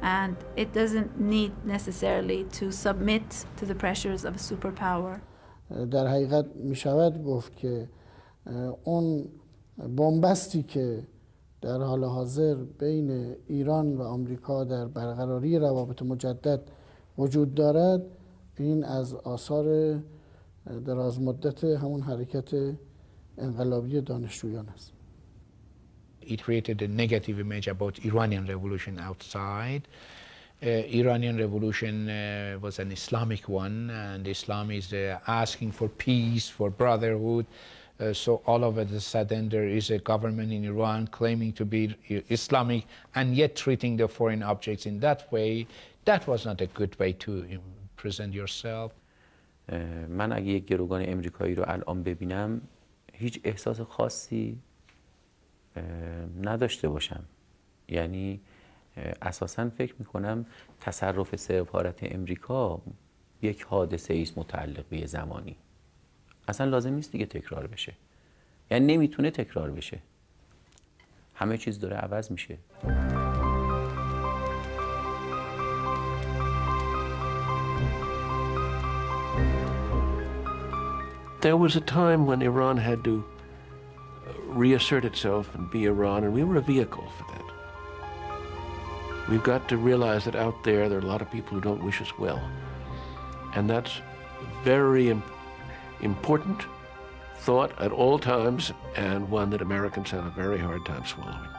and it doesn't need necessarily to submit to the pressures of a superpower. در حقیقت می شود گفت که اون بنبستی که در حال حاضر بین ایران و آمریکا در برقراری روابط مجدد وجود دارد، این از آثار دراز مدت همون حرکت انقلابی دانشجویان است. It created a negative image about Iranian revolution outside. Iranian revolution was an Islamic one, and Islam is asking for peace, for brotherhood. So all of a sudden there is a government in Iran claiming to be Islamic and yet treating the foreign objects in that way. That was not a good way to present yourself. من اگه یک گروگان امریکایی رو الان ببینم هیچ احساس خاصی نداشته باشم. یعنی اساساً فکر میکنم تصرف سفارت امریکا یک حادثه ایست متعلق به زمانی. اصلا لازم نیست دیگه تکرار بشه. یعنی نمیتونه تکرار بشه. همه چیز داره عوض میشه. There was a time when Iran had to reassert itself and be Iran, and we were a vehicle for that. We've got to realize that out there are a lot of people who don't wish us well. And that's very important thought at all times, and one that Americans have a very hard time swallowing.